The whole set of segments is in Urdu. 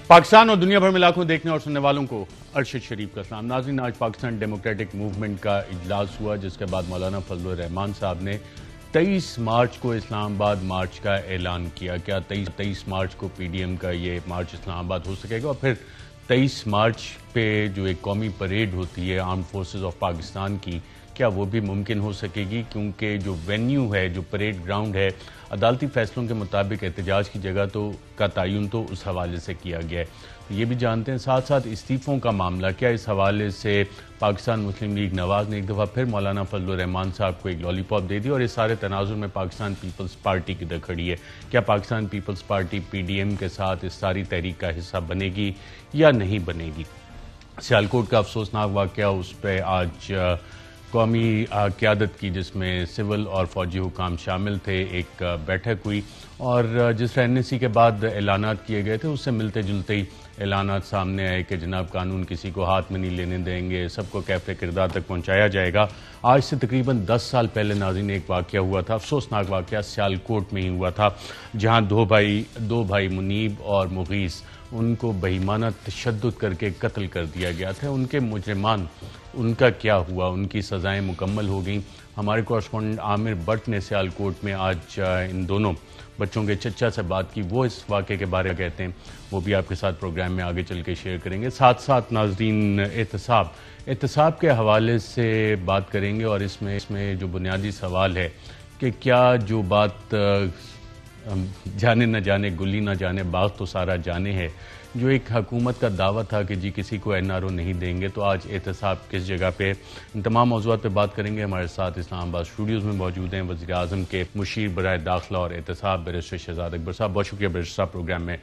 پاکستان اور دنیا بھر میں لاکھوں دیکھنے اور سننے والوں کو ارشد شریف کا سلام۔ ناظرین، آج پاکستان ڈیموکریٹک موومنٹ کا اجلاس ہوا، جس کے بعد مولانا فضل الرحمان صاحب نے 23 مارچ کو اسلام آباد مارچ کا اعلان کیا۔ کیا 23 مارچ کو پی ڈی ایم کا یہ مارچ اسلام آباد ہو سکے گا؟ اور پھر 23 مارچ پہ جو ایک قومی پریڈ ہوتی ہے آرمڈ فورسز آف پاکستان کی، کیا وہ بھی ممکن ہو سکے گی؟ کیونکہ جو وینیو ہے، جو پریڈ گراؤنڈ ہے، عدالتی فیصلوں کے مطابق احتجاج کی جگہ کا تعین تو اس حوالے سے کیا گیا ہے۔ یہ بھی جانتے ہیں ساتھ ساتھ استعفوں کا معاملہ کیا، اس حوالے سے پاکستان مسلم لیگ نواز نے ایک دفعہ پھر مولانا فضل الرحمان صاحب کو ایک لالی پاپ دے دی، اور اس سارے تناظر میں پاکستان پیپلز پارٹی کدھر کھڑی ہے؟ کیا Pakistan Peoples Party P D M کے ساتھ اس ساری تحریک کا حصہ بنے گی یا نہیں بنے گی؟ سیالکوٹ کا افسوسناک واقعہ، اس پہ آج قومی قیادت کی، جس میں سول اور فوجی حکام شامل تھے، ایک بیٹھک ہوئی، اور جس این ایس سی کے بعد اعلانات کیے گئے تھے اس سے ملتے جلتے ہی اعلانات سامنے آئے کہ جناب قانون کسی کو ہاتھ میں نہیں لینے دیں گے، سب کو کیف کردار تک پہنچایا جائے گا۔ آج سے تقریباً 10 سال پہلے ناظرین ایک واقعہ ہوا تھا، افسوسناک واقعہ سیالکوٹ میں ہی ہوا تھا، جہاں دو بھائی منیب اور مغیث، ان کو بہیمانہ تشدد کر کے قتل کر دیا گیا تھا۔ ان کے مجرمان، ان کا کیا ہوا؟ ان کی سزائیں مکمل ہو گئیں؟ ہمارے کورسپونڈنٹ عامر بٹ نے سیالکوٹ میں آج ان دونوں بچوں کے چچا سے بات کی، وہ اس واقعے کے بارے میں کہتے ہیں، وہ بھی آپ کے ساتھ پروگرام میں آگے چل کے شیئر کریں گے۔ ساتھ ساتھ ناظرین احتساب کے حوالے سے بات کریں گے، اور اس میں جو بنیادی سوال ہے کہ کیا جو بات جانے نہ جانے گلی نہ جانے باغ تو سارا جانے ہے، جو ایک حکومت کا دعویٰ تھا کہ جی کسی کو این آر او نہیں دیں گے، تو آج احتساب کس جگہ پہ؟ ان تمام موضوعات پہ بات کریں گے۔ ہمارے ساتھ اسلام آباد اسٹوڈیوز میں موجود ہیں وزیر اعظم کے مشیر برائے داخلہ اور احتساب بیرسٹر شہزاد اکبر صاحب۔ بہت شکریہ بیرسٹر صاحب پروگرام میں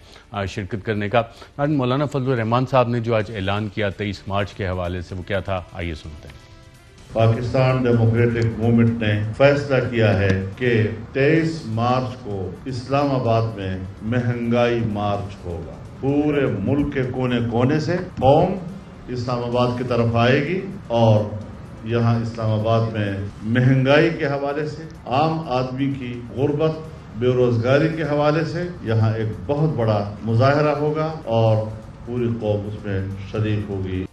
شرکت کرنے کا۔ مولانا فضل الرحمان صاحب نے جو آج اعلان کیا 23 مارچ کے حوالے سے، وہ کیا تھا؟ آئیے سنتے ہیں۔ پاکستان ڈیموکریٹک موومنٹ نے فیصلہ کیا ہے کہ 23 مارچ کو اسلام آباد میں مہنگائی مارچ ہوگا۔ پورے ملک کے کونے کونے سے قوم اسلام آباد کی طرف آئے گی، اور یہاں اسلام آباد میں مہنگائی کے حوالے سے، عام آدمی کی غربت، بے روزگاری کے حوالے سے یہاں ایک بہت بڑا مظاہرہ ہوگا، اور پوری قوم اس میں شریک ہوگی۔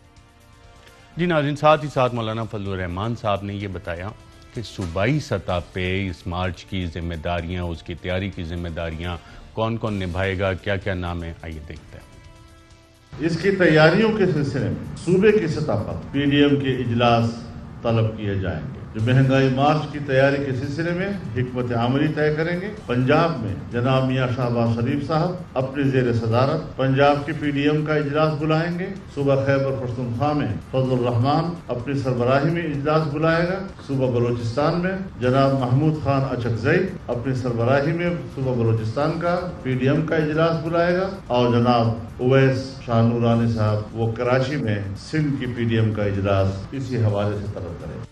جی ناظرین، ساتھ ہی ساتھ مولانا فضل الرحمان صاحب نے یہ بتایا کہ صوبائی سطح پہ اس مارچ کی ذمہ داریاں، اس کی تیاری کی ذمہ داریاں کون کون نبھائے گا، کیا کیا نام ہے، آئیے دیکھتے ہیں۔ اس کی تیاریوں کے سلسلے میں صوبے کی سطح پر پی ڈی ایم کے اجلاس طلب کیے جائیں گے، جو مہنگائی مارچ کی تیاری کے سلسلے میں حکمت عملی طے کریں گے۔ پنجاب میں جناب میاں شہباز شریف صاحب اپنے زیر صدارت پنجاب کے پی ڈی ایم کا اجلاس بلائیں گے۔ صوبہ خیبر پختونخوا میں فضل الرحمان اپنی سربراہی میں اجلاس بلائے گا۔ صوبہ بلوچستان میں جناب محمود خان اچکزئی اپنی سربراہی میں صوبہ بلوچستان کا پی ڈی ایم کا اجلاس بلائے گا، اور جناب اویس شاہ نورانی صاحب وہ کراچی میں سندھ کی پی ڈی ایم کا اجلاس اسی حوالے سے طلب کریں گے۔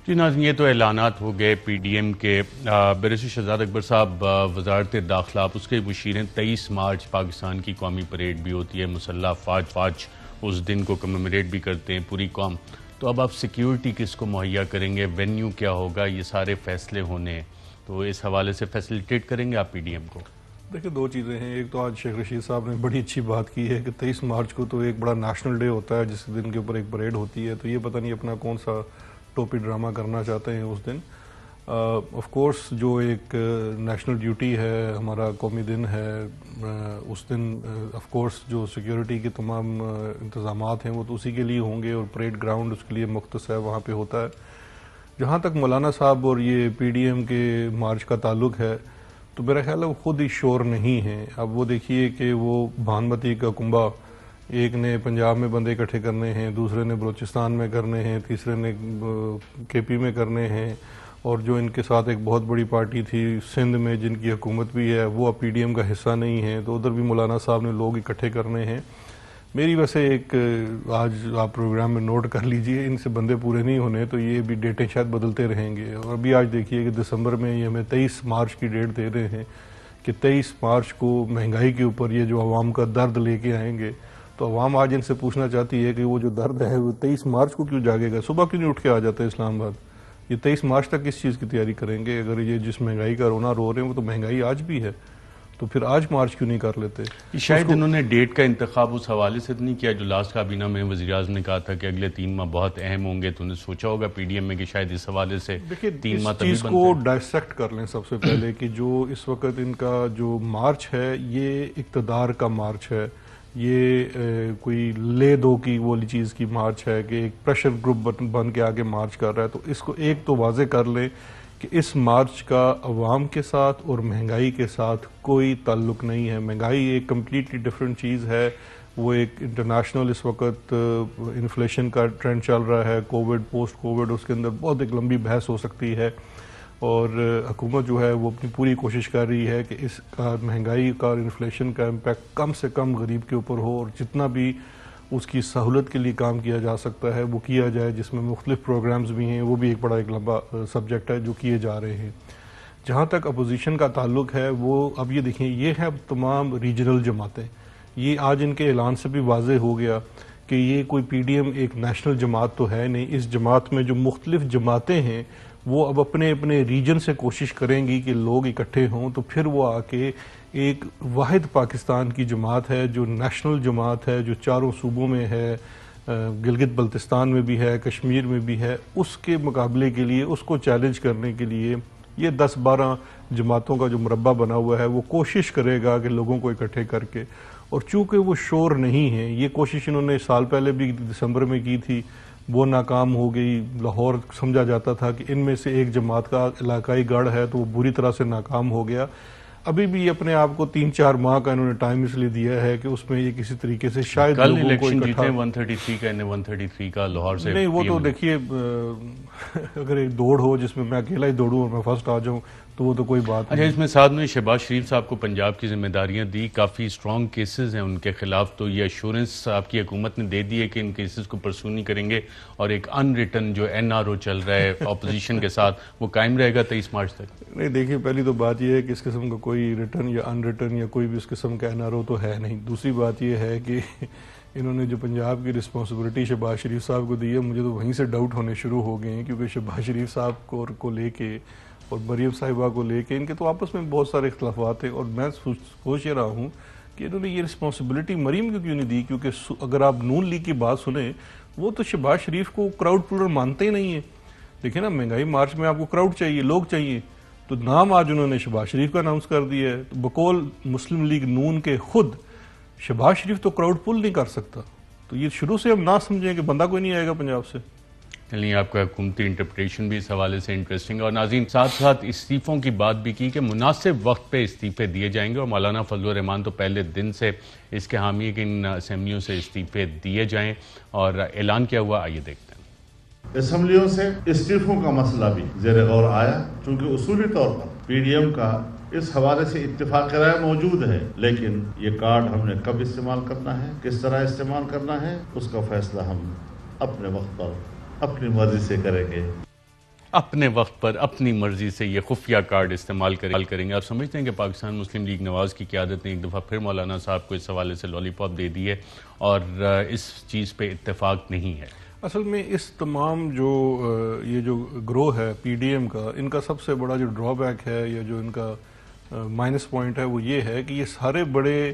جی ناظرین، یہ تو اعلانات ہو گئے پی ڈی ایم کے۔ بیرسٹر شہزاد اکبر صاحب، وزارت داخلہ، آپ اس کے مشیر ہیں۔ 23 مارچ پاکستان کی قومی پریڈ بھی ہوتی ہے، مسلح فوج اس دن کو کمیموریٹ بھی کرتے ہیں پوری قوم، تو اب آپ سیکیورٹی کس کو مہیا کریں گے؟ وینیو کیا ہوگا؟ یہ سارے فیصلے ہونے ہیں، تو اس حوالے سے فیسیلیٹیٹ کریں گے آپ پی ڈی ایم کو؟ دیکھیں، دو چیزیں ہیں۔ ایک تو آج شیخ رشید صاحب نے بڑی اچھی بات کی ہے کہ 23 مارچ کو تو ایک بڑا نیشنل ڈے ہوتا ہے، جس دن کے اوپر ایک پریڈ ہوتی ہے، تو یہ پتہ نہیں اپنا کون سا ٹوپی ڈرامہ کرنا چاہتے ہیں اس دن۔ آف کورس جو ایک نیشنل ڈیوٹی ہے، ہمارا قومی دن ہے، اس دن آف کورس جو سیکیورٹی کے تمام انتظامات ہیں وہ تو اسی کے لیے ہوں گے، اور پریڈ گراؤنڈ اس کے لیے مختص ہے، وہاں پہ ہوتا ہے۔ جہاں تک مولانا صاحب اور یہ پی ڈی ایم کے مارچ کا تعلق ہے، تو میرا خیال ہے وہ خود ہی شور نہیں ہیں۔ اب وہ دیکھیے کہ وہ بھانمتی کا کنبہ، ایک نے پنجاب میں بندے اکٹھے کرنے ہیں، دوسرے نے بلوچستان میں کرنے ہیں، تیسرے نے کے پی میں کرنے ہیں، اور جو ان کے ساتھ ایک بہت بڑی پارٹی تھی سندھ میں جن کی حکومت بھی ہے، وہ اب پی ڈی ایم کا حصہ نہیں ہے، تو ادھر بھی مولانا صاحب نے لوگ اکٹھے کرنے ہیں۔ میری ویسے ایک آج آپ پروگرام میں نوٹ کر لیجئے، ان سے بندے پورے نہیں ہونے، تو یہ بھی ڈیٹیں شاید بدلتے رہیں گے، اور ابھی آج دیکھیے کہ دسمبر میں یہ ہمیں 23 مارچ کی ڈیٹ دے رہے ہیں کہ 23 مارچ کو مہنگائی کے اوپر یہ جو عوام کا درد لے کے آئیں گے، تو عوام آج ان سے پوچھنا چاہتی ہے کہ وہ جو درد ہے وہ 23 مارچ کو کیوں جاگے گا؟ صبح کیوں نہیں اٹھ کے آ جاتا ہے اسلام آباد؟ یہ 23 مارچ تک کس چیز کی تیاری کریں گے؟ اگر یہ جس مہنگائی کا رونا رو رہے ہیں وہ تو مہنگائی آج بھی ہے، تو پھر آج مارچ کیوں نہیں کر لیتے؟ شاید انہوں نے ڈیٹ کا انتخاب اس حوالے سے نہیں کیا جو لاسٹ کابینہ میں وزیراعظم نے کہا تھا کہ اگلے 3 ماہ بہت اہم ہوں گے، تو انہوں نے سوچا ہوگا پی ڈی ایم میں کہ شاید اس حوالے سے 3 ماہ تبھی بنتے ہیں۔ کو ڈائسیکٹ کر لیں سب سے پہلے کہ جو اس وقت ان کا جو مارچ ہے یہ اقتدار کا مارچ ہے، یہ کوئی لے دو کی والی چیز کی مارچ ہے کہ ایک پریشر گروپ بن کے آگے مارچ کر رہا ہے۔ تو اس کو ایک تو واضح کر لیں کہ اس مارچ کا عوام کے ساتھ اور مہنگائی کے ساتھ کوئی تعلق نہیں ہے۔ مہنگائی ایک کمپلیٹلی ڈیفرنٹ چیز ہے، وہ ایک انٹرنیشنل اس وقت انفلیشن کا ٹرینڈ چل رہا ہے، کووڈ پوسٹ کووڈ، اس کے اندر بہت ایک لمبی بحث ہو سکتی ہے، اور حکومت جو ہے وہ اپنی پوری کوشش کر رہی ہے کہ اس کا مہنگائی کا اور انفلیشن کا امپیکٹ کم سے کم غریب کے اوپر ہو، اور جتنا بھی اس کی سہولت کے لیے کام کیا جا سکتا ہے وہ کیا جائے، جس میں مختلف پروگرامز بھی ہیں، وہ بھی ایک بڑا ایک لمبا سبجیکٹ ہے جو کیے جا رہے ہیں۔ جہاں تک اپوزیشن کا تعلق ہے، وہ اب یہ دیکھیں، یہ ہے تمام ریجنل جماعتیں، یہ آج ان کے اعلان سے بھی واضح ہو گیا کہ یہ کوئی پی ڈی ایم ایک نیشنل جماعت تو ہے نہیں۔ اس جماعت میں جو مختلف جماعتیں ہیں وہ اب اپنے اپنے ریجن سے کوشش کریں گی کہ لوگ اکٹھے ہوں، تو پھر وہ آ کے ایک واحد پاکستان کی جماعت ہے جو نیشنل جماعت ہے، جو چاروں صوبوں میں ہے، گلگت بلتستان میں بھی ہے، کشمیر میں بھی ہے، اس کے مقابلے کے لیے، اس کو چیلنج کرنے کے لیے یہ 10-12 جماعتوں کا جو مربع بنا ہوا ہے وہ کوشش کرے گا کہ لوگوں کو اکٹھے کر کے، اور چونکہ وہ شور نہیں ہے، یہ کوشش انہوں نے سال پہلے بھی دسمبر میں کی تھی، وہ ناکام ہو گئی۔ لاہور سمجھا جاتا تھا کہ ان میں سے ایک جماعت کا علاقائی گڑھ ہے، تو وہ بری طرح سے ناکام ہو گیا۔ ابھی بھی اپنے آپ کو 3-4 ماہ کا انہوں نے ٹائم اس لیے دیا ہے کہ اس میں یہ کسی طریقے سے شاید کل الیکشن جیتے 133 کا، 133 کا لاہور سے نہیں، وہ تو دیکھیے اگر ایک دوڑ ہو جس میں اکیلا ہی دوڑوں اور میں فرسٹ آ جاؤں تو وہ تو کوئی بات نہیں۔ اچھا، اس میں ساتھ میں شہباز شریف صاحب کو پنجاب کی ذمہ داریاں دی، کافی اسٹرانگ کیسز ہیں ان کے خلاف، تو یہ ایشورنس آپ کی حکومت نے دے دی ہے کہ ان کیسز کو پرسو نہیں کریں گے، اور ایک ان ریٹن جو این آر او چل رہا ہے اپوزیشن کے ساتھ وہ قائم رہے گا 23 مارچ تک؟ نہیں، دیکھیے، پہلی تو بات یہ ہے کہ اس قسم کا کوئی ریٹرن یا ان ریٹرن یا کوئی بھی اس قسم کا این آر او تو ہے نہیں۔ دوسری بات یہ ہے کہ انہوں نے جو پنجاب کی رسپانسبلٹی شہباز شریف صاحب کو دی ہے، مجھے تو وہیں سے ڈاؤٹ ہونے شروع ہو گئے ہیں، کیونکہ شہباز شریف صاحب کو لے کے اور مریم صاحبہ کو لے کے ان کے تو آپس میں بہت سارے اختلافات ہیں، اور میں سوچ رہا ہوں کہ انہوں نے یہ رسپانسبلٹی مریم کو کیوں نہیں دی، کیونکہ اگر آپ نون لیگ کی بات سنیں، وہ تو شہباز شریف کو کراؤڈ پولر مانتے ہی نہیں ہیں۔ دیکھیں نا، مہنگائی مارچ میں آپ کو کراؤڈ چاہیے، لوگ چاہیے، تو نام آج انہوں نے شہباز شریف کا اناؤنس کر دیا ہے، تو بقول مسلم لیگ نون کے خود شہباز شریف تو کراؤڈ پول نہیں کر سکتا، تو یہ شروع سے ہم نہ سمجھیں کہ بندہ کوئی نہیں آئے گا پنجاب سے۔ چلیے، آپ کا حکومتی انٹرپریٹیشن بھی اس حوالے سے انٹرسٹنگ ہے، اور ناظرین ساتھ ساتھ استعفوں کی بات بھی کی کہ مناسب وقت پہ استعفے دیے جائیں گے، اور مولانا فضل الرحمان تو پہلے دن سے اس کے حامی ہے کہ ان اسمبلیوں سے استعفے دیے جائیں، اور اعلان کیا ہوا، آئیے دیکھتے ہیں۔ اسمبلیوں سے استعفوں کا مسئلہ بھی زیر غور آیا، چونکہ اصولی طور پر پی ڈی ایم کا اس حوالے سے اتفاق رائے موجود ہے، لیکن یہ کارڈ ہم نے کب استعمال کرنا ہے، کس طرح استعمال کرنا ہے، اس کا فیصلہ ہم اپنے وقت پر اپنی مرضی سے کریں گے۔ اپنے وقت پر اپنی مرضی سے یہ خفیہ کارڈ استعمال کریں گے۔ آپ سمجھتے ہیں کہ پاکستان مسلم لیگ نواز کی قیادت نے ایک دفعہ پھر مولانا صاحب کو اس حوالے سے لالی پاپ دے دی ہے، اور اس چیز پہ اتفاق نہیں ہے؟ اصل میں اس تمام یہ جو گروہ ہے پی ڈی ایم کا، ان کا سب سے بڑا جو ڈرا بیک ہے یا جو ان کا مائنس پوائنٹ ہے وہ یہ ہے کہ یہ سارے بڑے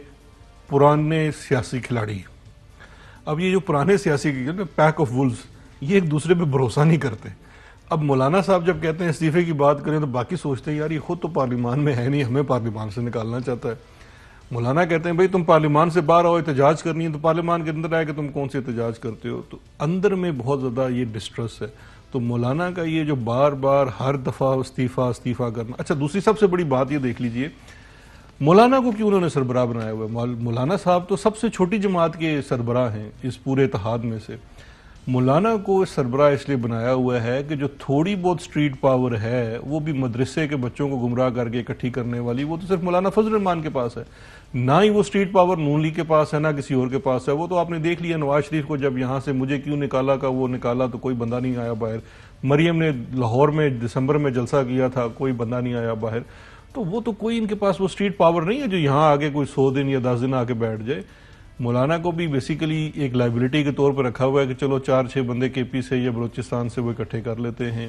پرانے سیاسی کھلاڑی، اب یہ جو پرانے سیاسی پیک آف وولز، یہ ایک دوسرے پہ بھروسہ نہیں کرتے۔ اب مولانا صاحب جب کہتے ہیں استعفے کی بات کریں تو باقی سوچتے ہیں یار یہ خود تو پارلیمان میں ہے نہیں، ہمیں پارلیمان سے نکالنا چاہتا ہے۔ مولانا کہتے ہیں بھئی تم پارلیمان سے باہر آؤ، احتجاج کرنی ہے تو پارلیمان کے اندر آئے کہ تم کون سے احتجاج کرتے ہو، تو اندر میں بہت زیادہ یہ ڈسٹرس ہے۔ تو مولانا کا یہ جو بار بار ہر دفعہ استعفیٰ کرنا۔ اچھا، دوسری سب سے بڑی بات یہ دیکھ لیجئے، مولانا کو کیوں انہوں نے سربراہ بنایا ہوا ہے؟ مولانا صاحب تو سب سے چھوٹی جماعت کے سربراہ ہیں اس پورے اتحاد میں سے۔ مولانا کو سربراہ اس لیے بنایا ہوا ہے کہ جو تھوڑی بہت سٹریٹ پاور ہے، وہ بھی مدرسے کے بچوں کو گمراہ کر کے اکٹھی کرنے والی، وہ تو صرف مولانا فضل الرحمان کے پاس ہے، نہ ہی وہ سٹریٹ پاور نون لیگ کے پاس ہے، نہ کسی اور کے پاس ہے۔ وہ تو آپ نے دیکھ لیا نواز شریف کو جب یہاں سے مجھے کیوں نکالا کا وہ نکالا تو کوئی بندہ نہیں آیا باہر، مریم نے لاہور میں دسمبر میں جلسہ کیا تھا، کوئی بندہ نہیں آیا باہر، تو وہ تو کوئی ان کے پاس وہ سٹریٹ پاور نہیں ہے جو یہاں آگے کوئی 100 دن یا 10 دن آ کے بیٹھ جائے۔ مولانا کو بھی بیسیکلی ایک لائبلٹی کے طور پر رکھا ہوا ہے کہ چلو 4-6 بندے کے پی سے یا بلوچستان سے وہ اکٹھے کر لیتے ہیں۔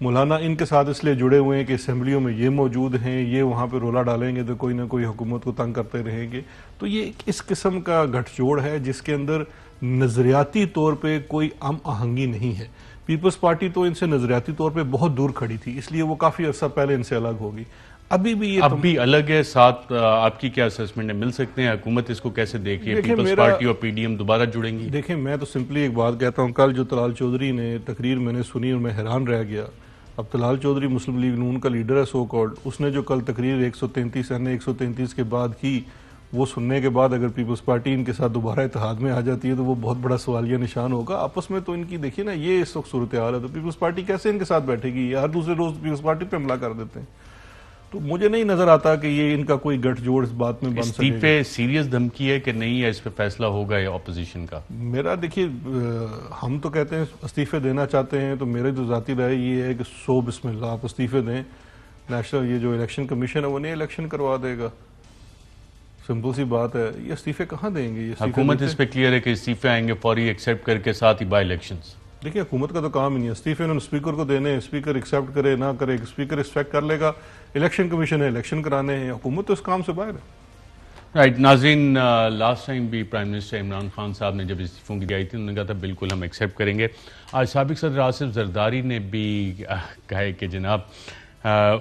مولانا ان کے ساتھ اس لیے جڑے ہوئے ہیں کہ اسمبلیوں میں یہ موجود ہیں، یہ وہاں پہ رولا ڈالیں گے تو کوئی نہ کوئی حکومت کو تنگ کرتے رہیں گے. تو یہ اس قسم کا گٹھ جوڑ ہے جس کے اندر نظریاتی طور پہ کوئی ہم آہنگی نہیں ہے. پیپلز پارٹی تو ان سے نظریاتی طور پہ بہت دور کھڑی تھی، اس لیے وہ کافی عرصہ پہلے ان سے الگ ہوگی. ابھی بھی یہ اب بھی الگ ہے. ساتھ آپ کی کیا اسسمنٹ ہے؟ مل سکتے ہیں؟ حکومت اس کو کیسے دیکھی ہے؟ پیپلز پارٹی اور پی ڈی ایم دوبارہ جڑیں گی؟ دیکھیں میں تو سمپلی ایک بات کہتا ہوں، کل جو طلال چودھری نے تقریر میں نے سنی اور میں حیران رہ گیا. اب طلال چودھری مسلم لیگ نون کا لیڈر ہے سو کالڈ، اس نے جو کل تقریر 133 کے بعد کی، وہ سننے کے بعد اگر پیپلز پارٹی ان کے ساتھ دوبارہ اتحاد میں آ جاتی ہے تو وہ بہت بڑا سوالیہ نشان ہوگا. آپس میں تو ان کی دیکھیے نا یہ اس وقت صورتحال ہے، تو پیپلز پارٹی کیسے ان کے ساتھ بیٹھے گی؟ ہر دوسرے روز پیپلز پارٹی پہ حملہ کر دیتے ہیں. تو مجھے نہیں نظر آتا کہ یہ ان کا کوئی گٹھ جوڑ اس بات میں بن سکے. استعفے سیریس دھمکی ہے کہ نہیں ہے؟ اس پہ فیصلہ ہوگا یا اپوزیشن کا؟ میرا دیکھیے ہم تو کہتے ہیں استعفے دینا چاہتے ہیں، تو میرے جو ذاتی رائے یہ ہے کہ بسم اللہ آپ استعفے دیں. نیشنل یہ جو الیکشن کمیشن ہے وہ نہیں الیکشن کروا دے گا، سمپل سی بات ہے. یہ استعفے کہاں دیں گے؟ حکومت اس پہ کلیئر ہے کہ استعفے آئیں گے فوری ایکسیپٹ کر کے، ساتھ ہی بائی الیکشنز. دیکھیں حکومت کا تو کام ہی نہیں ہے، استعفے انہوں نے اسپیکر کو دینے ہیں، اسپیکر ایکسیپٹ کرے نہ کرے، اسپیکر ایکسپیکٹ کر لے گا. الیکشن کمیشن ہے الیکشن کرانے ہیں، حکومت تو اس کام سے باہر ہے. رائٹ ناظرین، لاسٹ ٹائم بھی پرائم منسٹر عمران خان صاحب نے جب استعفوں کی آئی تھی انہوں نے کہا تھا بالکل ہم ایکسیپٹ کریں گے. آج سابق صدر آصف زرداری نے بھی کہا ہے کہ جناب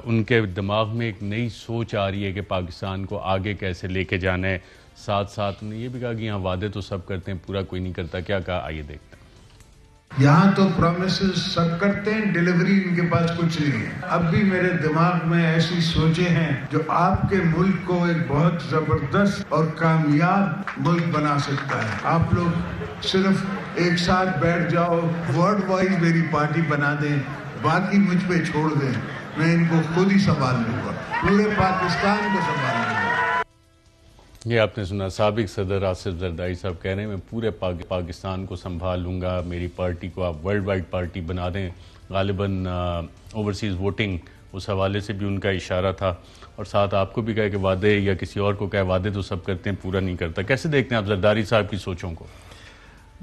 ان کے دماغ میں ایک نئی سوچ آ رہی ہے کہ پاکستان کو آگے کیسے لے کے جانا ہے. ساتھ ساتھ انہوں نے یہ بھی کہا کہ یہاں وعدے تو سب کرتے ہیں پورا کوئی نہیں کرتا. کیا کہا آئیے دیکھتے ہیں. یہاں تو پرومسز سب کرتے ہیں، ڈیلیوری ان کے پاس کچھ نہیں ہے. اب بھی میرے دماغ میں ایسی سوچیں ہیں جو آپ کے ملک کو ایک بہت زبردست اور کامیاب ملک بنا سکتا ہے. آپ لوگ صرف ایک ساتھ بیٹھ جاؤ، ورڈ وائز میری پارٹی بنا دیں، باقی مجھ پہ چھوڑ دیں، میں ان کو خود ہی سنبھال لوں گا، پورے پاکستان کو سنبھال لوں گا. یہ آپ نے سنا سابق صدر آصف زرداری صاحب کہہ رہے ہیں میں پورے پاکستان کو سنبھال لوں گا، میری پارٹی کو آپ ورلڈ وائڈ پارٹی بنا دیں. غالباً اوورسیز ووٹنگ اس حوالے سے بھی ان کا اشارہ تھا، اور ساتھ آپ کو بھی کہا کہ وعدے یا کسی اور کو کہا وعدے تو سب کرتے ہیں پورا نہیں کرتا. کیسے دیکھتے ہیں آپ زرداری صاحب کی سوچوں کو؟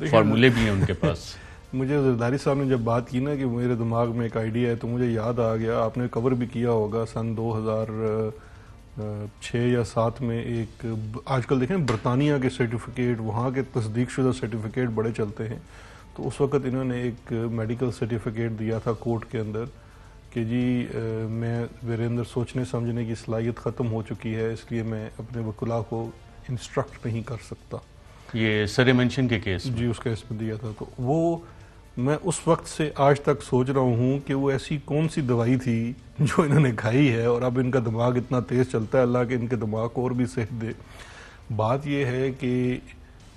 فارمولے بھی ہیں ان کے پاس. مجھے زرداری صاحب نے جب بات کی نا کہ میرے دماغ میں ایک آئیڈیا ہے، تو مجھے یاد آ گیا، آپ نے کور بھی کیا ہوگا سن 2006 یا 7 میں ایک آج کل دیکھیں برطانیہ کے سرٹیفکیٹ، وہاں کے تصدیق شدہ سرٹیفکیٹ بڑے چلتے ہیں. تو اس وقت انہوں نے ایک میڈیکل سرٹیفکیٹ دیا تھا کورٹ کے اندر کہ جی میرے اندر سوچنے سمجھنے کی صلاحیت ختم ہو چکی ہے، اس لیے میں اپنے وکلاء کو انسٹرکٹ نہیں کر سکتا. یہ سر مینشن کے کیس جی اس کیس میں دیا تھا. تو وہ میں اس وقت سے آج تک سوچ رہا ہوں کہ وہ ایسی کون سی دوائی تھی جو انہوں نے کھائی ہے اور اب ان کا دماغ اتنا تیز چلتا ہے. اللہ کہ ان کے دماغ کو اور بھی صحت دے. بات یہ ہے کہ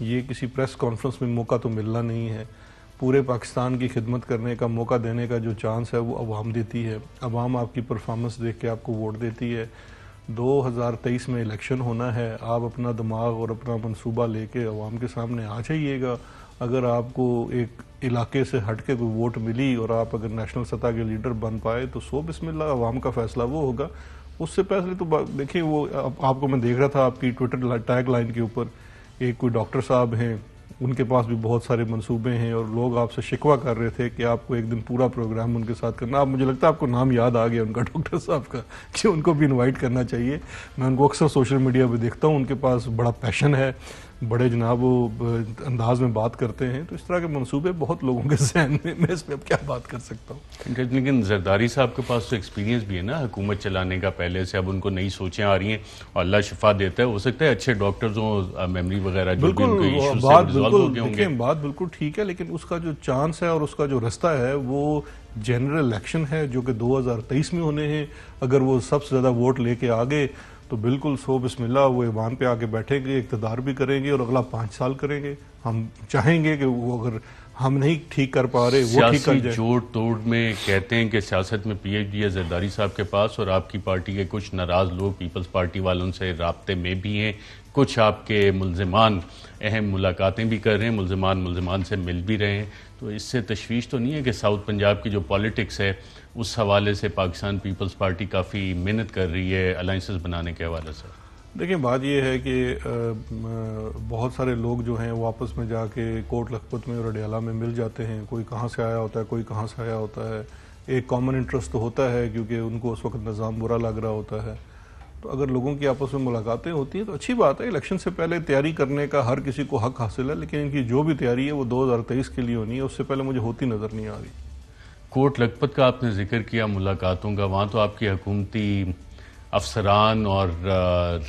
یہ کسی پریس کانفرنس میں موقع تو ملنا نہیں ہے، پورے پاکستان کی خدمت کرنے کا موقع دینے کا جو چانس ہے وہ عوام دیتی ہے. عوام آپ کی پرفارمنس دیکھ کے آپ کو ووٹ دیتی ہے. 2023 میں الیکشن ہونا ہے، آپ اپنا دماغ اور اپنا منصوبہ لے کے عوام کے سامنے آ جائیے گا. اگر آپ کو ایک علاقے سے ہٹ کے کوئی ووٹ ملی اور آپ اگر نیشنل سطح کے لیڈر بن پائے تو بسم اللہ عوام کا فیصلہ وہ ہوگا. اس سے پہلے تو دیکھیں وہ آپ کو میں دیکھ رہا تھا آپ کی ٹویٹر ٹیگ لائن کے اوپر ایک کوئی ڈاکٹر صاحب ہیں، ان کے پاس بھی بہت سارے منصوبے ہیں اور لوگ آپ سے شکوہ کر رہے تھے کہ آپ کو ایک دن پورا پروگرام ان کے ساتھ کرنا. آپ مجھے لگتا ہے آپ کو نام یاد آ گیا ان کا ڈاکٹر صاحب کا کہ ان کو بھی انوائٹ کرنا چاہیے. میں ان کو اکثر سوشل میڈیا پہ دیکھتا ہوں، ان کے پاس بڑا پیشن ہے، بڑے جناب وہ انداز میں بات کرتے ہیں. تو اس طرح کے منصوبے بہت لوگوں کے ذہن میں اس پہ اب کیا بات کر سکتا ہوں. لیکن زرداری صاحب کے پاس تو ایکسپیرینس بھی ہے نا حکومت چلانے کا پہلے سے. اب ان کو نئی سوچیں آ رہی ہیں اور اللہ شفا دیتا ہے. ہو سکتا ہے اچھے ڈاکٹرز ہوں، میموری وغیرہ جو بھی ان کے ایشوز سے ریزالو ہو گئے ہوں گے. بات بالکل ٹھیک ہے، لیکن اس کا جو چانس ہے اور اس کا جو رستہ ہے وہ جنرل الیکشن ہے جو کہ 2023 میں ہونے ہیں. اگر وہ سب سے زیادہ ووٹ لے کے آگے تو بالکل بسم اللہ وہ ایوان پہ آ کے بیٹھیں گے، اقتدار بھی کریں گے اور اگلا 5 سال کریں گے. ہم چاہیں گے کہ وہ اگر ہم نہیں ٹھیک کر پا رہے وہ ٹھیک کر جائے. سیاسی جوڑ توڑ میں کہتے ہیں کہ سیاست میں پی ایچ ڈی ہے زرداری صاحب کے پاس، اور آپ کی پارٹی کے کچھ ناراض لوگ پیپلز پارٹی والوں سے رابطے میں بھی ہیں. کچھ آپ کے ملزمان اہم ملاقاتیں بھی کر رہے ہیں، ملزمان سے مل بھی رہے ہیں. تو اس سے تشویش تو نہیں ہے کہ ساؤتھ پنجاب کی جو پالیٹکس ہے اس حوالے سے پاکستان پیپلز پارٹی کافی محنت کر رہی ہے الائنسز بنانے کے حوالے سے؟ دیکھیں بات یہ ہے کہ بہت سارے لوگ جو ہیں وہ آپس میں جا کے کوٹ لکھپت میں اور اڈیالہ میں مل جاتے ہیں. کوئی کہاں سے آیا ہوتا ہے، کوئی کہاں سے آیا ہوتا ہے. ایک کامن انٹرسٹ تو ہوتا ہے کیونکہ ان کو اس وقت نظام برا لگ رہا ہوتا ہے. تو اگر لوگوں کی آپس میں ملاقاتیں ہوتی ہیں تو اچھی بات ہے. الیکشن سے پہلے تیاری کرنے کا ہر کسی کو حق حاصل ہے, لیکن ان کی جو بھی تیاری ہے وہ 2023 کے لیے ہونی ہے, اس سے پہلے مجھے ہوتی نظر نہیں آ رہی. کوٹ لکھپت کا آپ نے ذکر کیا ملاقاتوں کا, وہاں تو آپ کی حکومتی افسران اور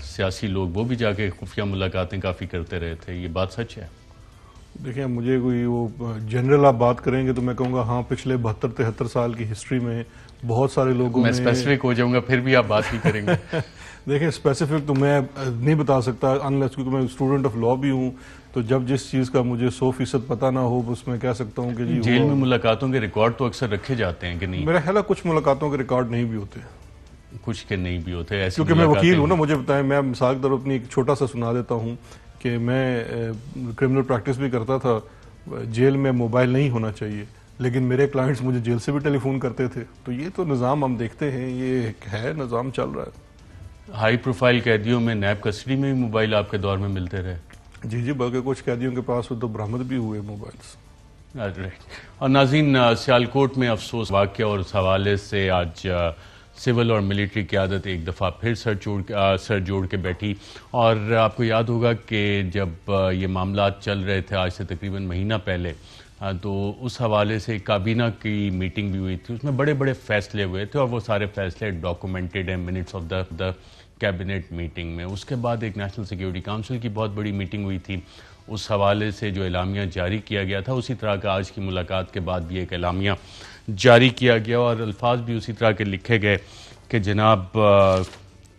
سیاسی لوگ وہ بھی جا کے خفیہ ملاقاتیں کافی کرتے رہے تھے, یہ بات سچ ہے؟ دیکھیں مجھے کوئی وہ جنرل آپ بات کریں گے تو میں کہوں گا ہاں پچھلے 72-73 سال کی ہسٹری میں بہت سارے لوگوں میں اسپیسیفک ہو جاؤں گا پھر بھی آپ بات بھی کریں گے. دیکھیں اسپیسیفک تو میں نہیں بتا سکتا انلیس کیونکہ میں اسٹوڈنٹ آف لا بھی ہوں, تو جب جس چیز کا مجھے 100% پتہ نہ ہو اس میں کہہ سکتا ہوں کہ جی جیل میں ملاقاتوں کے ریکارڈ تو اکثر رکھے جاتے ہیں کہ نہیں؟ میرا خیال ہے کچھ ملاقاتوں کے ریکارڈ نہیں بھی ہوتے, کچھ کے نہیں بھی ہوتے ایسے, کیونکہ میں وکیل ہوں نا. مجھے بتائیں, میں مثال کے طور پر اپنی ایک چھوٹا سا سنا دیتا ہوں کہ میں کرمنل پریکٹس بھی کرتا تھا. جیل میں موبائل نہیں ہونا چاہیے, لیکن میرے کلائنٹس مجھے جیل سے بھی ٹیلی فون کرتے تھے. تو یہ تو نظام ہم دیکھتے ہیں, یہ ہے نظام چل رہا ہے. ہائی پروفائل قیدیوں میں نیب کسٹڈی میں بھی موبائل آپ کے دور میں ملتے رہے؟ جی بلکہ کچھ قیدیوں کے پاس تو برآمد بھی ہوئے موبائلس. اور ناظرین, سیالکوٹ میں افسوس واقعہ اور اس حوالے سے آج سول اور ملٹری قیادت ایک دفعہ پھر سر جوڑ کے بیٹھی. اور آپ کو یاد ہوگا کہ جب یہ معاملات چل رہے تھے آج سے تقریباً مہینہ پہلے, تو اس حوالے سے کابینہ کی میٹنگ بھی ہوئی تھی, اس میں بڑے بڑے فیصلے ہوئے تھے اور وہ سارے فیصلے ڈاکومنٹڈ ہیں minutes of the cabinet meeting میں. اس کے بعد ایک نیشنل سیکیورٹی کونسل کی بہت بڑی میٹنگ ہوئی تھی, اس حوالے سے جو اعلامیہ جاری کیا گیا تھا اسی طرح کا آج کی ملاقات کے بعد بھی ایک اعلامیہ جاری کیا گیا, اور الفاظ بھی اسی طرح کے لکھے گئے کہ جناب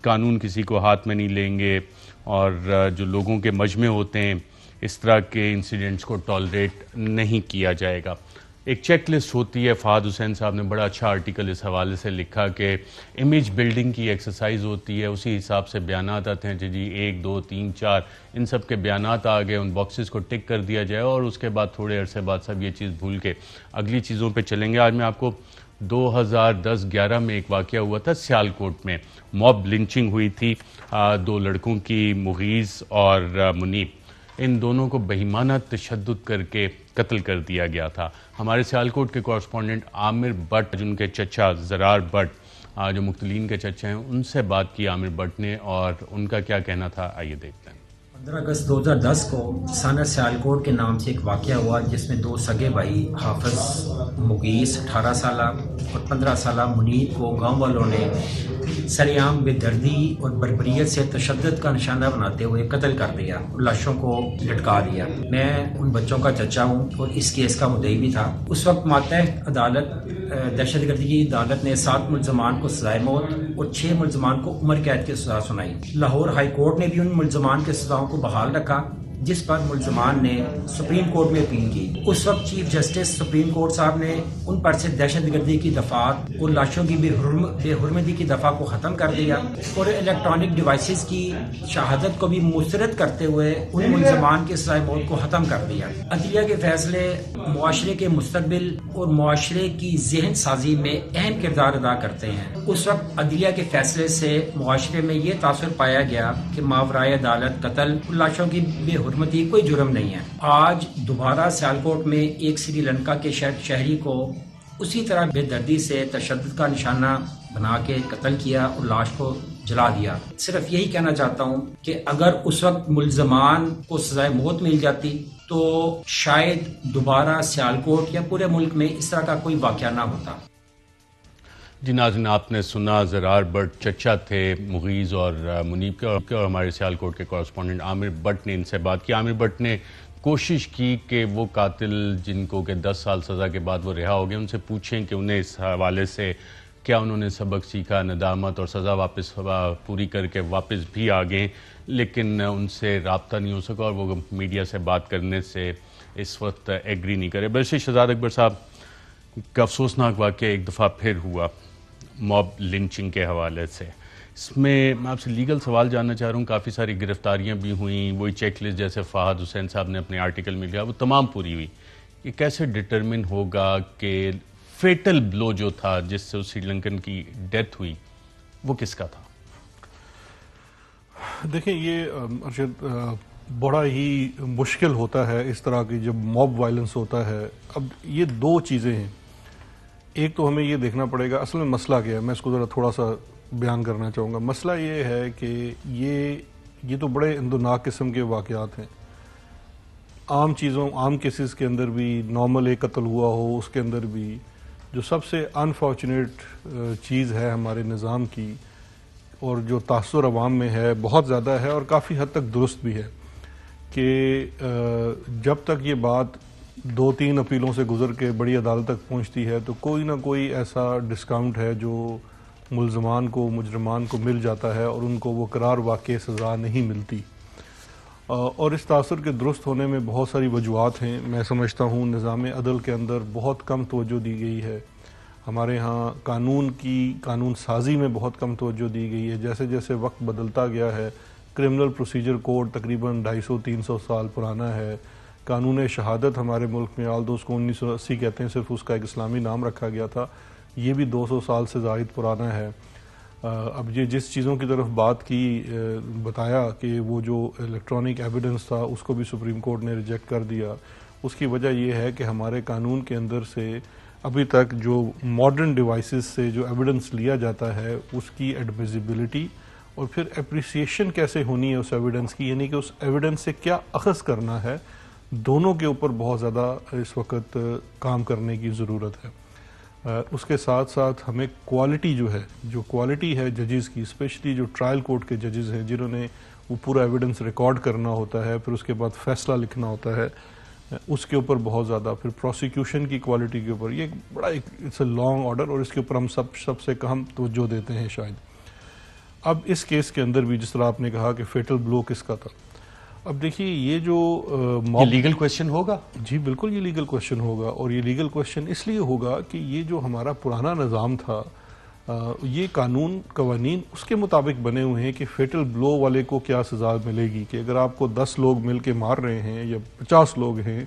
قانون کسی کو ہاتھ میں نہیں لیں گے, اور جو لوگوں کے مجمع ہوتے ہیں اس طرح کے انسیڈنٹس کو ٹالریٹ نہیں کیا جائے گا. ایک چیک لسٹ ہوتی ہے, فہد حسین صاحب نے بڑا اچھا آرٹیکل اس حوالے سے لکھا کہ امیج بلڈنگ کی ایکسرسائز ہوتی ہے, اسی حساب سے بیانات آتے ہیں جی 1 2 3 4 ان سب کے بیانات آ گئے, ان باکسز کو ٹک کر دیا جائے اور اس کے بعد تھوڑے عرصے بعد سب یہ چیز بھول کے اگلی چیزوں پہ چلیں گے. آج میں آپ کو 2010-11 میں ایک واقعہ ہوا تھا سیالکوٹ میں, موب لنچنگ ہوئی تھی 2 لڑکوں کی, مغیث اور منیب. ان دونوں کو بہیمانہ تشدد کر کے قتل کر دیا گیا تھا. ہمارے سیالکوٹ کے کورسپونڈنٹ عامر بٹ, جن کے چچا زرار بٹ جو مقتولین کے چچا ہیں, ان سے بات کی عامر بٹ نے, اور ان کا کیا کہنا تھا آئیے دیکھتے ہیں. 15 اگست 2010 کو ثانہ سیالکوٹ کے نام سے ایک واقعہ ہوا جس میں 2 سگے بھائی حافظ مغیث 18 سالہ اور 15 سالہ منیب کو گاؤں والوں نے سریعام بے دردی اور بربریت سے تشدد کا نشانہ بناتے ہوئے قتل کر دیا اور لاشوں کو لٹکا دیا. میں ان بچوں کا چچا ہوں اور اس کیس کا مدعی بھی تھا. اس وقت ماتحت عدالت دہشت گردی کی عدالت نے 7 ملزمان کو سزائے موت اور 6 ملزمان کو عمر قید کی سزا سنائی. لاہور ہائی کورٹ نے بھی ان ملزمان کے سزاؤں کو بحال رکھا, جس پر ملزمان نے سپریم کورٹ میں اپیل کی. اس وقت چیف جسٹس سپریم کورٹ صاحب نے ان پر سے دہشت گردی کی دفعات اور لاشوں کی بے حرمتی کی دفعہ کو ختم کر دیا اور الیکٹرانک ڈیوائسز کی شہادت کو بھی مسترد کرتے ہوئے ان ملزمان کے سزائے موت کو ختم کر دیا. عدلیہ کے فیصلے معاشرے کے مستقبل اور معاشرے کی ذہن سازی میں اہم کردار ادا کرتے ہیں. اس وقت عدلیہ کے فیصلے سے معاشرے میں یہ تاثر پایا گیا کہ ماورائے عدالت قتل اور لاشوں کی بے حرمتی کوئی جرم نہیں ہے. آج دوبارہ سیالکوٹ میں ایک سری لنکا کے شہری کو اسی طرح بے دردی سے تشدد کا نشانہ بنا کے قتل کیا اور لاش کو جلا دیا. صرف یہی کہنا چاہتا ہوں کہ اگر اس وقت ملزمان کو سزائے موت مل جاتی تو شاید دوبارہ سیالکوٹ یا پورے ملک میں اس طرح کا کوئی واقعہ نہ ہوتا. جی ناظرین, آپ نے سنا زرار بٹ چچا تھے مغیث اور منیب کے, اور ہمارے سیالکوٹ کے کورسپونڈنٹ عامر بٹ نے ان سے بات کی. عامر بٹ نے کوشش کی کہ وہ قاتل جن کو کہ 10 سال سزا کے بعد وہ رہا ہو گئے, ان سے پوچھیں کہ انہیں اس حوالے سے کیا انہوں نے سبق سیکھا, ندامت اور سزا واپس پوری کر کے واپس بھی آ گئے, لیکن ان سے رابطہ نہیں ہو سکا اور وہ میڈیا سے بات کرنے سے اس وقت ایگری نہیں کرے. برشید شہزاد اکبر صاحب کا افسوسناک واقعہ ایک دفعہ پھر ہوا موب لنچنگ کے حوالے سے. اس میں آپ سے لیگل سوال جاننا چاہ رہا ہوں. کافی ساری گرفتاریاں بھی ہوئیں, وہی چیک لسٹ جیسے فہد حسین صاحب نے اپنے آرٹیکل میں لیا وہ تمام پوری ہوئی. یہ کیسے ڈٹرمن ہوگا کہ فیٹل بلو جو تھا جس سے سری لنکن کی ڈیتھ ہوئی وہ کس کا تھا؟ دیکھیں یہ ارشد بڑا ہی مشکل ہوتا ہے اس طرح کی جب موب وائلنس ہوتا ہے. اب یہ 2 چیزیں ہیں, ایک تو ہمیں یہ دیکھنا پڑے گا اصل میں مسئلہ کیا ہے. میں اس کو ذرا تھوڑا سا بیان کرنا چاہوں گا. مسئلہ یہ ہے کہ یہ تو بڑے اندوناک قسم کے واقعات ہیں. عام کیسز کے اندر بھی نارمل ایک قتل ہوا ہو, اس کے اندر بھی جو سب سے انفارچونیٹ چیز ہے ہمارے نظام کی اور جو تاثر عوام میں ہے بہت زیادہ ہے اور کافی حد تک درست بھی ہے کہ جب تک یہ بات 2-3 اپیلوں سے گزر کے بڑی عدالت تک پہنچتی ہے تو کوئی نہ کوئی ایسا ڈسکاؤنٹ ہے جو ملزمان کو, مجرمان کو مل جاتا ہے اور ان کو وہ قرار واقع سزا نہیں ملتی. اور اس تاثر کے درست ہونے میں بہت ساری وجوہات ہیں. میں سمجھتا ہوں نظام عدل کے اندر بہت کم توجہ دی گئی ہے. ہمارے ہاں قانون سازی میں بہت کم توجہ دی گئی ہے. جیسے جیسے وقت بدلتا گیا ہے, کرمنل پروسیجر کوڈ تقریباً 250-300 سال پرانا ہے. قانون شہادت ہمارے ملک میں آلدو اس کو 1980 کہتے ہیں, صرف اس کا ایک اسلامی نام رکھا گیا تھا, یہ بھی 200 سال سے زائد پرانا ہے. اب یہ جس چیزوں کی طرف بات کی بتایا کہ وہ جو الیکٹرانک ایویڈنس تھا اس کو بھی سپریم کورٹ نے ریجیکٹ کر دیا. اس کی وجہ یہ ہے کہ ہمارے قانون کے اندر سے ابھی تک جو ماڈرن ڈیوائسز سے جو ایویڈنس لیا جاتا ہے اس کی ایڈمیزیبلٹی اور پھر اپریسیشن کیسے ہونی ہے اس ایویڈنس کی, یعنی کہ اس ایویڈنس سے کیا اخذ کرنا ہے, دونوں کے اوپر بہت زیادہ اس وقت کام کرنے کی ضرورت ہے. اس کے ساتھ ساتھ ہمیں کوالٹی جو کوالٹی ہے ججز کی, اسپیشلی جو ٹرائل کورٹ کے ججز ہیں جنہوں نے وہ پورا ایویڈنس ریکارڈ کرنا ہوتا ہے, پھر اس کے بعد فیصلہ لکھنا ہوتا ہے, اس کے اوپر بہت زیادہ, پھر پروسیکیوشن کی کوالٹی کے اوپر, یہ بڑا اٹس اے لانگ آرڈر اور اس کے اوپر ہم سب سے کم توجہ دیتے ہیں شاید. اب اس کیس کے اندر بھی جس طرح آپ نے کہا کہ فیٹل بلو کس کا تھا, اب دیکھیے یہ جو لیگل کویسچن ہوگا. جی بالکل یہ لیگل کویسچن ہوگا, اور یہ لیگل کویسچن اس لیے ہوگا کہ یہ جو ہمارا پرانا نظام تھا یہ قوانین اس کے مطابق بنے ہوئے ہیں کہ فیٹل بلو والے کو کیا سزا ملے گی, کہ اگر آپ کو 10 لوگ مل کے مار رہے ہیں یا 50 لوگ ہیں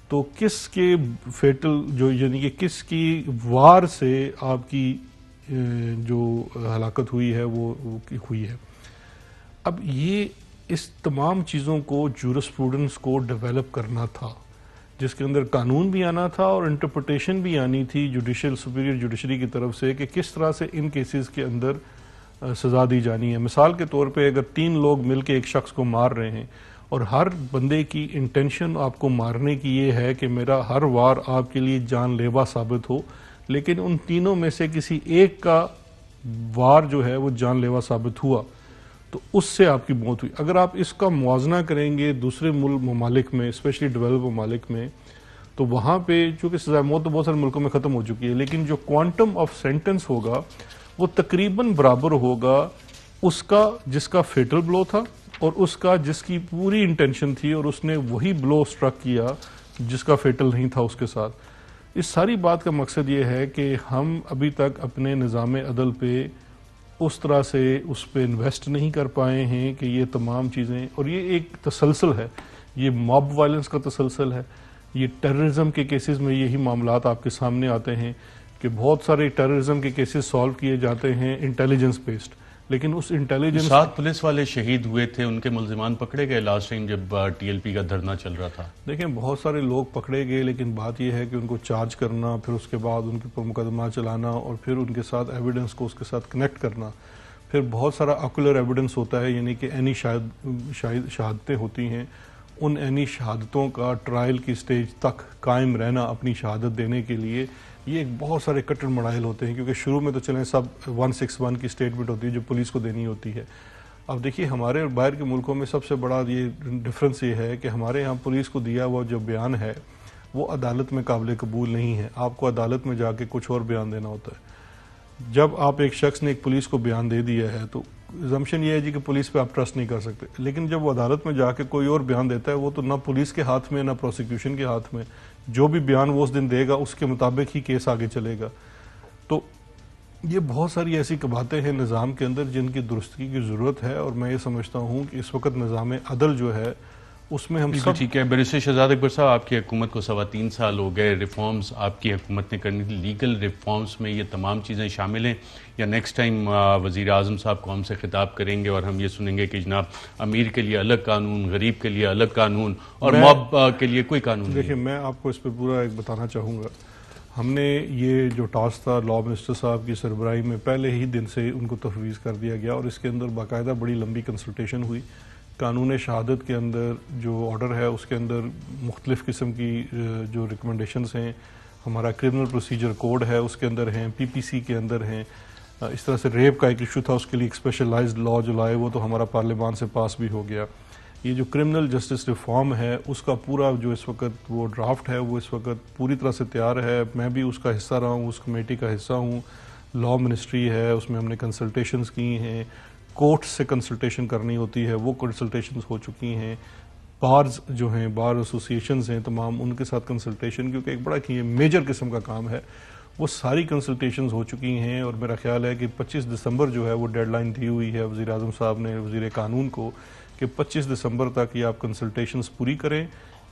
تو کس کے فیٹل جو یعنی کہ کس کی وار سے آپ کی جو ہلاکت ہوئی ہے وہ ہوئی ہے. اب یہ اس تمام چیزوں کو جورسپروڈنس کو ڈیولپ کرنا تھا جس کے اندر قانون بھی آنا تھا اور انٹرپریٹیشن بھی آنی تھی سپیریئر جوڈیشری کی طرف سے کہ کس طرح سے ان کیسز کے اندر سزا دی جانی ہے. مثال کے طور پہ اگر 3 لوگ مل کے ایک شخص کو مار رہے ہیں اور ہر بندے کی انٹینشن آپ کو مارنے کی یہ ہے کہ میرا ہر وار آپ کے لیے جان لیوا ثابت ہو, لیکن ان تینوں میں سے کسی ایک کا وار جو ہے وہ جان لیوا ثابت ہوا تو اس سے آپ کی موت ہوئی. اگر آپ اس کا موازنہ کریں گے دوسرے ممالک میں, اسپیشلی ڈیولپ ممالک میں, تو وہاں پہ چونکہ سزائے موت تو بہت سارے ملکوں میں ختم ہو چکی ہے, لیکن جو کوانٹم آف سینٹنس ہوگا وہ تقریباً برابر ہوگا اس کا جس کا فیٹل بلو تھا اور اس کا جس کی پوری انٹینشن تھی اور اس نے وہی بلو اسٹرک کیا جس کا فیٹل نہیں تھا اس کے ساتھ. اس ساری بات کا مقصد یہ ہے کہ ہم ابھی تک اپنے نظام عدل پہ اس طرح سے اس پہ انویسٹ نہیں کر پائے ہیں کہ یہ تمام چیزیں, اور یہ ایک تسلسل ہے, یہ موب وائلنس کا تسلسل ہے, یہ ٹیررزم کے کیسز میں یہی معاملات آپ کے سامنے آتے ہیں کہ بہت سارے ٹیررزم کے کیسز سالو کیے جاتے ہیں انٹیلیجنس بیسڈ, لیکن اس انٹیلیجنس 7 پولیس والے شہید ہوئے تھے, ان کے ملزمان پکڑے گئے لاسٹ ٹائم جب TLP کا دھرنا چل رہا تھا. دیکھیں بہت سارے لوگ پکڑے گئے, لیکن بات یہ ہے کہ ان کو چارج کرنا, پھر اس کے بعد ان کے پر مقدمہ چلانا اور پھر ان کے ساتھ ایویڈنس کو اس کے ساتھ کنیکٹ کرنا, پھر بہت سارا آکولر ایویڈنس ہوتا ہے, یعنی کہ عینی شہادتیں ہوتی ہیں, ان عینی شہادتوں کا ٹرائل کی سٹیج تک قائم رہنا اپنی شہادت دینے کے لیے, یہ ایک بہت سارے کٹر مراحل ہوتے ہیں, کیونکہ شروع میں تو چلیں سب 161 کی سٹیٹمنٹ ہوتی ہے جو پولیس کو دینی ہوتی ہے. اب دیکھیے ہمارے اور باہر کے ملکوں میں سب سے بڑا یہ ڈفرنس یہ ہے کہ ہمارے ہاں پولیس کو دیا ہوا جو بیان ہے وہ عدالت میں قابل قبول نہیں ہے, آپ کو عدالت میں جا کے کچھ اور بیان دینا ہوتا ہے. جب آپ ایک شخص نے ایک پولیس کو بیان دے دیا ہے تو زمشن یہ ہے جی کہ پولیس پہ آپ ٹرسٹ نہیں کر سکتے, لیکن جب وہ عدالت میں جا کے کوئی اور بیان دیتا ہے وہ تو نہ پولیس کے ہاتھ میں نہ پروسیکیوشن کے ہاتھ میں, جو بھی بیان وہ اس دن دے گا اس کے مطابق ہی کیس آگے چلے گا. تو یہ بہت ساری ایسی باتیں ہیں نظام کے اندر جن کی درستگی کی ضرورت ہے, اور میں یہ سمجھتا ہوں کہ اس وقت نظام عدل جو ہے اس میں ہم سب ٹھیک ہے. بیرسٹر شہزاد اکبر صاحب, آپ کی حکومت کو 3.25 سال ہو گئے, ریفارمز آپ کی حکومت نے کرنی تھی, لیگل ریفارمز میں یہ تمام چیزیں شامل ہیں یا نیکسٹ ٹائم وزیر اعظم صاحب قوم سے خطاب کریں گے اور ہم یہ سنیں گے کہ جناب امیر کے لیے الگ قانون, غریب کے لیے الگ قانون اور موب کے لیے کوئی قانون نہیں؟ دیکھیں میں آپ کو اس پہ پورا ایک بتانا چاہوں گا, ہم نے یہ جو ٹاسک تھا لا منسٹر صاحب کی سربراہی میں پہلے ہی دن سے ان کو تفویض کر دیا گیا، اور اس کے اندر باقاعدہ بڑی لمبی کنسلٹیشن ہوئی۔ قانون شہادت کے اندر جو آرڈر ہے اس کے اندر مختلف قسم کی جو ریکمنڈیشنز ہیں، ہمارا کرمنل پروسیجر کوڈ ہے اس کے اندر ہیں، پی پی سی کے اندر ہیں، اس طرح سے ریپ کا ایک ایشو تھا، اس کے لیے ایک اسپیشلائزڈ لا جو لائے وہ تو ہمارا پارلیمان سے پاس بھی ہو گیا۔ یہ جو کرمنل جسٹس ریفارم ہے اس کا پورا جو اس وقت وہ ڈرافٹ ہے وہ اس وقت پوری طرح سے تیار ہے، میں بھی اس کا حصہ رہا ہوں، اس کمیٹی کا حصہ ہوں، لا منسٹری ہے اس میں ہم نے کنسلٹیشنز کی ہیں، کورٹ سے کنسلٹیشن کرنی ہوتی ہے وہ کنسلٹیشنز ہو چکی ہیں، بارز جو ہیں بار ایسوسیشنز ہیں تمام ان کے ساتھ کنسلٹیشن، کیونکہ ایک بڑا میجر قسم کا کام ہے، وہ ساری کنسلٹیشنز ہو چکی ہیں، اور میرا خیال ہے کہ 25 دسمبر جو ہے وہ ڈیڈ لائن دی ہوئی ہے وزیر اعظم صاحب نے وزیر قانون کو کہ 25 دسمبر تک یہ آپ کنسلٹیشنز پوری کریں،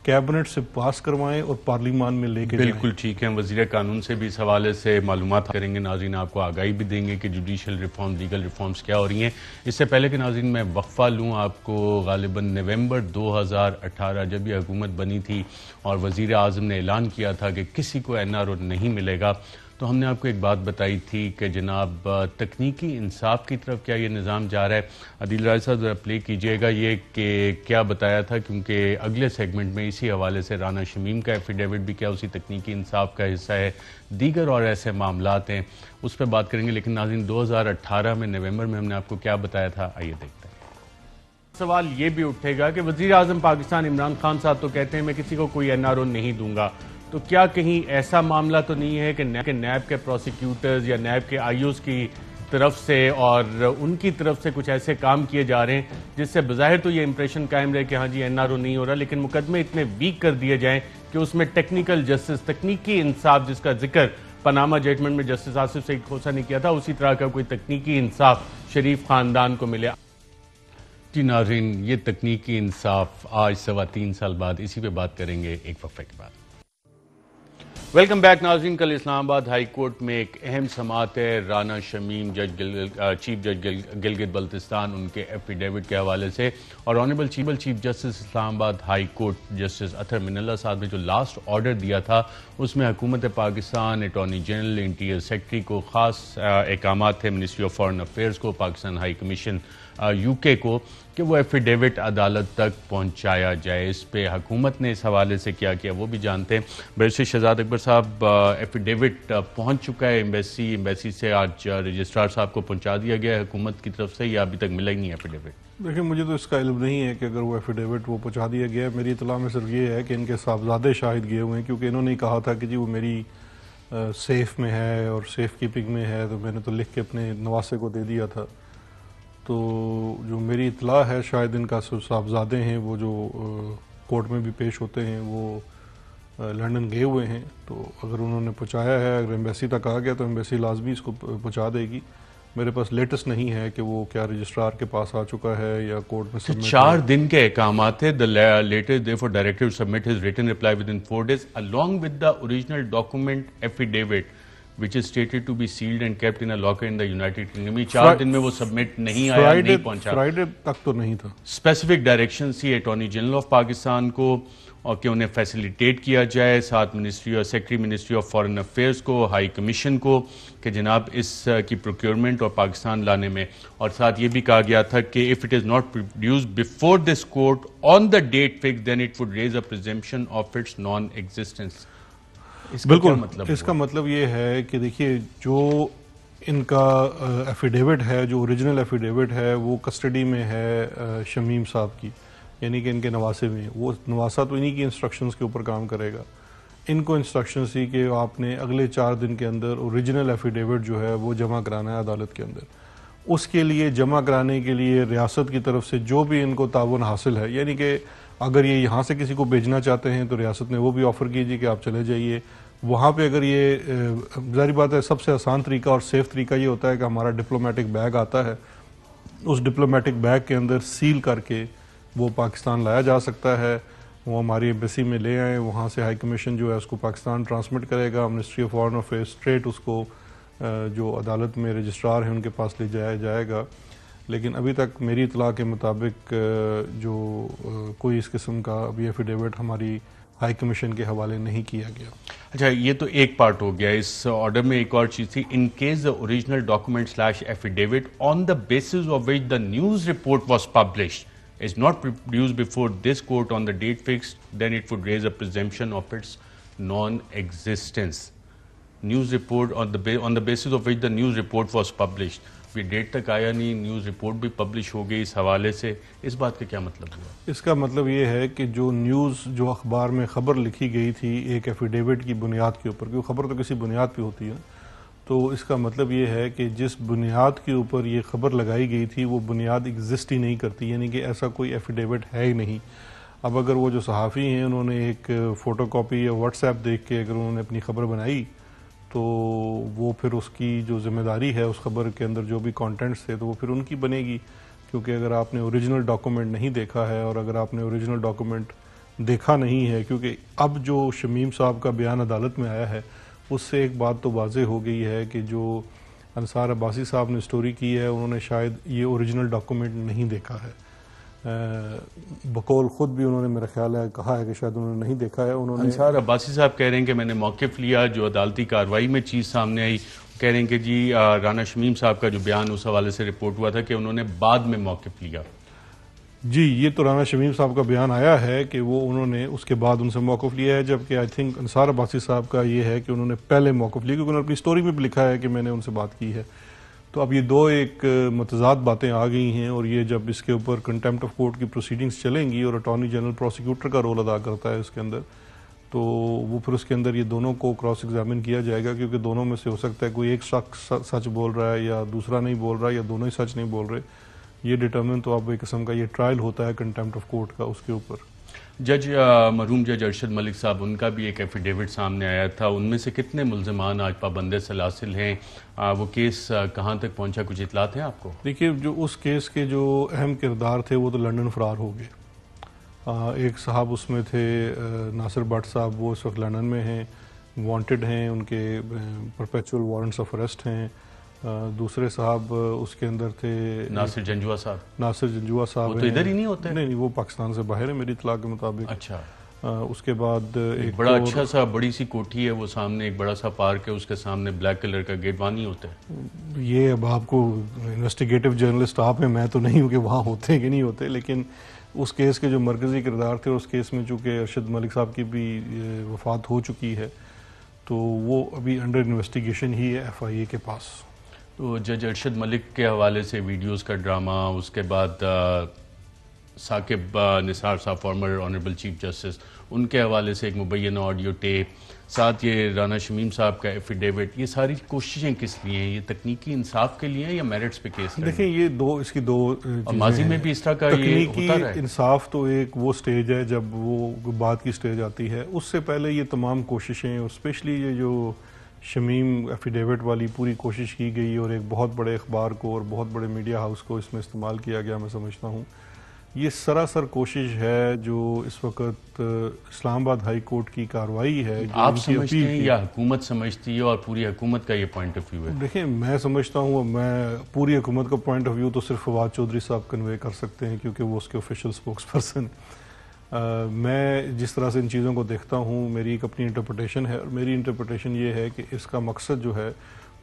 کیبنٹ سے پاس کروائیں اور پارلیمان میں لے کے جائیں۔ بالکل ٹھیک ہے، وزیر قانون سے بھی اس حوالے سے معلومات کریں گے، ناظرین آپ کو آگاہی بھی دیں گے کہ جوڈیشل ریفارم لیگل ریفارمز کیا ہو رہی ہیں۔ اس سے پہلے کہ ناظرین میں وقفہ لوں، آپ کو غالباً نومبر 2018 جب یہ حکومت بنی تھی اور وزیر اعظم نے اعلان کیا تھا کہ کسی کو این آر او نہیں ملے گا، تو ہم نے آپ کو ایک بات بتائی تھی کہ جناب تکنیکی انصاف کی طرف کیا یہ نظام جا رہا ہے۔ عدیل راج صاحب ذرا پلے کیجئے گا یہ کہ کیا بتایا تھا، کیونکہ اگلے سیگمنٹ میں اسی حوالے سے رانا شمیم کا ایفیڈیوٹ بھی کیا اسی تکنیکی انصاف کا حصہ ہے، دیگر اور ایسے معاملات ہیں اس پہ بات کریں گے۔ لیکن ناظرین 2018 میں نومبر میں ہم نے آپ کو کیا بتایا تھا، آئیے دیکھتے ہیں۔ سوال یہ بھی اٹھے گا کہ وزیر اعظم پاکستان عمران خان صاحب تو کہتے ہیں میں کسی کو کوئی این آر او نہیں دوں گا، تو کیا کہیں ایسا معاملہ تو نہیں ہے کہ نیب کے پروسیکیوٹرز یا نیب کے آئی اوز کی طرف سے اور ان کی طرف سے کچھ ایسے کام کیے جا رہے ہیں جس سے بظاہر تو یہ امپریشن قائم رہے کہ ہاں جی این آر او نہیں ہو رہا، لیکن مقدمے اتنے ویک کر دیے جائیں کہ اس میں ٹیکنیکل جسٹس، تکنیکی انصاف جس کا ذکر پاناما ججمنٹ میں جسٹس آصف سعید کھوسہ نے کیا تھا، اسی طرح کا کوئی تکنیکی انصاف شریف خاندان کو ملے۔ جی ناظرین، یہ تکنیکی انصاف آج 3.25 سال بعد، اسی پہ بات کریں گے ایک وقفے کے بعد۔ ویلکم بیک ناظرین، کل اسلام آباد ہائی کورٹ میں ایک اہم سماعت ہے رانا شمیم چیف جج گلگت بلتستان ان کے ایفیڈیوٹ کے حوالے سے، اور آنریبل چیف جسٹس اسلام آباد ہائی کورٹ جسٹس اطہر من اللہ صاحب نے جو لاسٹ آرڈر دیا تھا اس میں حکومت Pakistan, attorney general, interior secretary کو خاص احکامات تھے، منسٹری آف فارن افیئرز کو، پاکستان ہائی کمیشن یو کے کو، کہ وہ ایفیڈیوٹ عدالت تک پہنچایا جائے۔ اس پہ حکومت نے اس حوالے سے کیا کیا وہ بھی جانتے ہیں۔ بیرسٹر شہزاد اکبر صاحب، ایفیڈیوٹ پہنچ چکا ہے ایمبیسی سے، آج رجسٹرار صاحب کو پہنچا دیا گیا ہے حکومت کی طرف سے، یا ابھی تک ملا ہی نہیں ایفیڈیوٹ؟ دیکھیں مجھے تو اس کا علم نہیں ہے کہ اگر وہ ایفیڈیوٹ وہ پہنچا دیا گیا ہے، میری اطلاع میں صرف یہ ہے کہ ان کے صاحبزادے شاہد گئے ہوئے ہیں، کیونکہ انہوں نے کہا تھا کہ جی وہ میری سیف میں ہے اور سیف کیپنگ میں ہے، تو میں نے تو لکھ کے اپنے نواسے کو دے دیا تھا۔ تو جو میری اطلاع ہے شاید ان کا صاحبزادے ہیں وہ جو کورٹ میں بھی پیش ہوتے ہیں وہ لنڈن گئے ہوئے ہیں، تو اگر انہوں نے پہنچایا ہے، اگر ایمبیسی تک آ گیا تو ایمبیسی لازمی اس کو پہنچا دے گی۔ میرے پاس لیٹسٹ نہیں ہے کہ وہ کیا رجسٹرار کے پاس آ چکا ہے یا کورٹ میں سبمٹ۔ 4 دن کے احکامات تھے۔ The later therefore directed to submit his written reply within 4 days along with the original document affidavit which is stated to be sealed and kept in a locker in the United Kingdom۔ 4 دن میں وہ سبمٹ نہیں آیا، نہیں پہنچا۔ فرائیڈے تک تو نہیں تھا۔ اسپیسیفک ڈائریکشنز تھی اٹارنی جنرل آف پاکستان کو اور کہ انہیں فیسیلیٹیٹ کیا جائے، ساتھ منسٹری اور secretary ministry of foreign affairs کو، ہائی کمیشن کو، کہ جناب اس کی پروکیورمنٹ اور پاکستان لانے میں، اور ساتھ یہ بھی کہا گیا تھا کہ if it is not produced before this court on the date fixed then it would raise a presumption of its non-existence۔ بالکل، اس کا مطلب یہ ہے کہ دیکھیے جو ان کا ایفیڈیوٹ ہے، جو اوریجنل ایفیڈیوٹ ہے وہ کسٹڈی میں ہے شمیم صاحب کی، یعنی کہ ان کے نواسے میں، وہ نواسا تو انہی کی انسٹرکشنز کے اوپر کام کرے گا۔ ان کو انسٹرکشنز تھی کہ آپ نے اگلے 4 دن کے اندر اوریجنل ایفیڈیوٹ جو ہے وہ جمع کرانا ہے عدالت کے اندر۔ اس کے لیے جمع کرانے کے لیے ریاست کی طرف سے جو بھی ان کو تعاون حاصل ہے، یعنی کہ اگر یہ یہاں سے کسی کو بھیجنا چاہتے ہیں تو ریاست نے وہ بھی آفر کیجیے کہ آپ چلے جائیے وہاں پہ۔ اگر یہ ظاہری بات ہے سب سے آسان طریقہ اور سیف طریقہ یہ ہوتا ہے کہ ہمارا ڈپلومیٹک بیگ آتا ہے، اس ڈپلومیٹک بیگ کے اندر سیل کر کے وہ پاکستان لایا جا سکتا ہے، وہ ہماری ایمبیسی میں لے آئیں، وہاں سے ہائی کمیشن جو ہے اس کو پاکستان ٹرانسمٹ کرے گا، منسٹری آف فارن افیئرز اسٹریٹ اس کو جو عدالت میں رجسٹرار ہیں ان کے پاس لے جایا جائے گا۔ لیکن ابھی تک میری اطلاع کے مطابق جو کوئی اس قسم کا ابھی ایفیڈیوٹ ہماری ہائی کمیشن کے حوالے نہیں کیا گیا۔ اچھا یہ تو ایک پارٹ ہو گیا. اس آرڈر میں ایک اور چیز تھی, in case the original document slash affidavit on the basis of which the news report was published is not produced before this court on the date fixed, then it would raise a presumption of its non-existence. News report on the basis of which the news report was published. یہ ڈیٹ تک آیا نہیں, نیوز رپورٹ بھی پبلش ہو گئی اس حوالے سے, اس بات کا کیا مطلب ہوا؟ اس کا مطلب یہ ہے کہ جو نیوز جو اخبار میں خبر لکھی گئی تھی ایک ایفیڈیوٹ کی بنیاد کے اوپر, کیونکہ خبر تو کسی بنیاد پہ ہوتی ہے, تو اس کا مطلب یہ ہے کہ جس بنیاد کے اوپر یہ خبر لگائی گئی تھی وہ بنیاد ایگزسٹ ہی نہیں کرتی, یعنی کہ ایسا کوئی ایفیڈیوٹ ہے ہی نہیں. اب اگر وہ جو صحافی ہیں انہوں نے ایک فوٹو کاپی یا واٹس ایپ دیکھ کے اگر انہوں نے اپنی خبر بنائی تو وہ پھر اس کی جو ذمہ داری ہے اس خبر کے اندر جو بھی کانٹینٹس تھے تو وہ پھر ان کی بنے گی, کیونکہ اگر آپ نے اوریجنل ڈاکومنٹ نہیں دیکھا ہے اور اگر آپ نے اوریجنل ڈاکومنٹ دیکھا نہیں ہے, کیونکہ اب جو شمیم صاحب کا بیان عدالت میں آیا ہے اس سے ایک بات تو واضح ہو گئی ہے کہ جو انصار عباسی صاحب نے سٹوری کی ہے انہوں نے شاید یہ اوریجنل ڈاکومنٹ نہیں دیکھا ہے. بقول خود بھی انہوں نے میرا خیال ہے کہا ہے کہ شاید انہوں نے نہیں دیکھا ہے. انہوں نے انصار عباسی صاحب کہہ رہے ہیں کہ میں نے موقف لیا, جو عدالتی کارروائی میں چیز سامنے آئی کہہ رہے ہیں کہ جی رانا شمیم صاحب کا جو بیان اس حوالے سے رپورٹ ہوا تھا کہ انہوں نے بعد میں موقف لیا. جی یہ تو رانا شمیم صاحب کا بیان آیا ہے کہ وہ انہوں نے اس کے بعد ان سے موقف لیا ہے, جبکہ آئی تھنک انصار عباسی صاحب کا یہ ہے کہ انہوں نے پہلے موقف لیا, کیونکہ انہوں نے اپنی سٹوری میں بھی لکھا ہے کہ میں نے ان سے بات کی ہے. تو اب یہ دو ایک متضاد باتیں آ گئی ہیں, اور یہ جب اس کے اوپر کنٹیمپٹ آف کورٹ کی پروسیڈنگز چلیں گی اور اٹارنی جنرل پروسیکیوٹر کا رول ادا کرتا ہے اس کے اندر, تو وہ پھر اس کے اندر یہ دونوں کو کراس ایگزامن کیا جائے گا, کیونکہ دونوں میں سے ہو سکتا ہے کوئی ایک شخص سچ بول رہا ہے یا دوسرا نہیں بول رہا ہے یا دونوں ہی سچ نہیں بول رہے. یہ ڈٹرمن تو اب ایک قسم کا یہ ٹرائل ہوتا ہے کنٹیمپٹ آف کورٹ کا اس کے اوپر. جج مرحوم جج ارشد ملک صاحب, ان کا بھی ایک ایفیڈیوٹ سامنے آیا تھا, ان میں سے کتنے ملزمان آج پابند سلاسل ہیں, وہ کیس کہاں تک پہنچا, کچھ اطلاعات ہیں آپ کو؟ دیکھیے جو اس کیس کے جو اہم کردار تھے وہ تو لنڈن فرار ہو گئے. ایک صاحب اس میں تھے ناصر بٹ صاحب, وہ اس وقت لنڈن میں ہیں, وانٹڈ ہیں, ان کے پرپیچول وارنٹس آف اریسٹ ہیں. دوسرے صاحب اس کے اندر تھے ناصر جنجوا صاحب. ناصر جنجوا صاحب وہ تو ادھر ہی نہیں ہوتے؟ نہیں وہ پاکستان سے باہر ہے میری اطلاع کے مطابق. اچھا. اس کے بعد ایک بڑا اچھا سا بڑی سی کوٹھی ہے وہ سامنے, ایک بڑا سا پارک ہے, اس کے سامنے بلیک کلر کا گیٹ, وہاں نہیں ہوتا ہے. یہ اب آپ کو انویسٹیگیٹو جرنلسٹ آپ ہیں, میں تو نہیں ہوں کہ وہاں ہوتے ہیں کہ نہیں ہوتے, لیکن اس کیس کے جو مرکزی کردار تھے اس کیس میں چونکہ ارشد ملک صاحب کی بھی وفات ہو چکی ہے تو وہ ابھی انڈر انویسٹیگیشن ہی ہے FIA کے پاس. تو جج ارشد ملک کے حوالے سے ویڈیوز کا ڈرامہ, اس کے بعد ثاقب نثار صاحب فارمر آنریبل چیف جسٹس, ان کے حوالے سے ایک مبینہ آڈیو ٹیپ, ساتھ یہ رانا شمیم صاحب کا ایفیڈیوٹ, یہ ساری کوششیں کس لیے ہیں؟ یہ تکنیکی انصاف کے لیے ہیں یا میرٹس پہ کیس کریں؟ دیکھیں یہ اس کی دو ماضی میں بھی اس طرح کا یہ ہوتا رہا ہے. انصاف تو ایک وہ سٹیج ہے جب وہ بات کی سٹیج آتی ہے, اس سے پہلے یہ تمام کوششیں, اور اسپیشلی یہ جو شمیم ایفیڈیوٹ والی پوری کوشش کی گئی اور ایک بہت بڑے اخبار کو اور بہت بڑے میڈیا ہاؤس کو اس میں استعمال کیا گیا, میں سمجھتا ہوں یہ سراسر کوشش ہے جو اس وقت اسلام آباد ہائی کورٹ کی کارروائی ہے. آپ سمجھتے ہیں یا حکومت سمجھتی ہے, اور پوری حکومت کا یہ پوائنٹ آف ویو ہے؟ دیکھیں میں سمجھتا ہوں, میں پوری حکومت کا پوائنٹ آف ویو تو صرف فواد چودھری صاحب کنوے کر سکتے ہیں کیونکہ وہ اس کے آفیشیل اسپوکس پرسن. میں جس طرح سے ان چیزوں کو دیکھتا ہوں میری ایک اپنی انٹرپریٹیشن ہے, اور میری انٹرپریٹیشن یہ ہے کہ اس کا مقصد جو ہے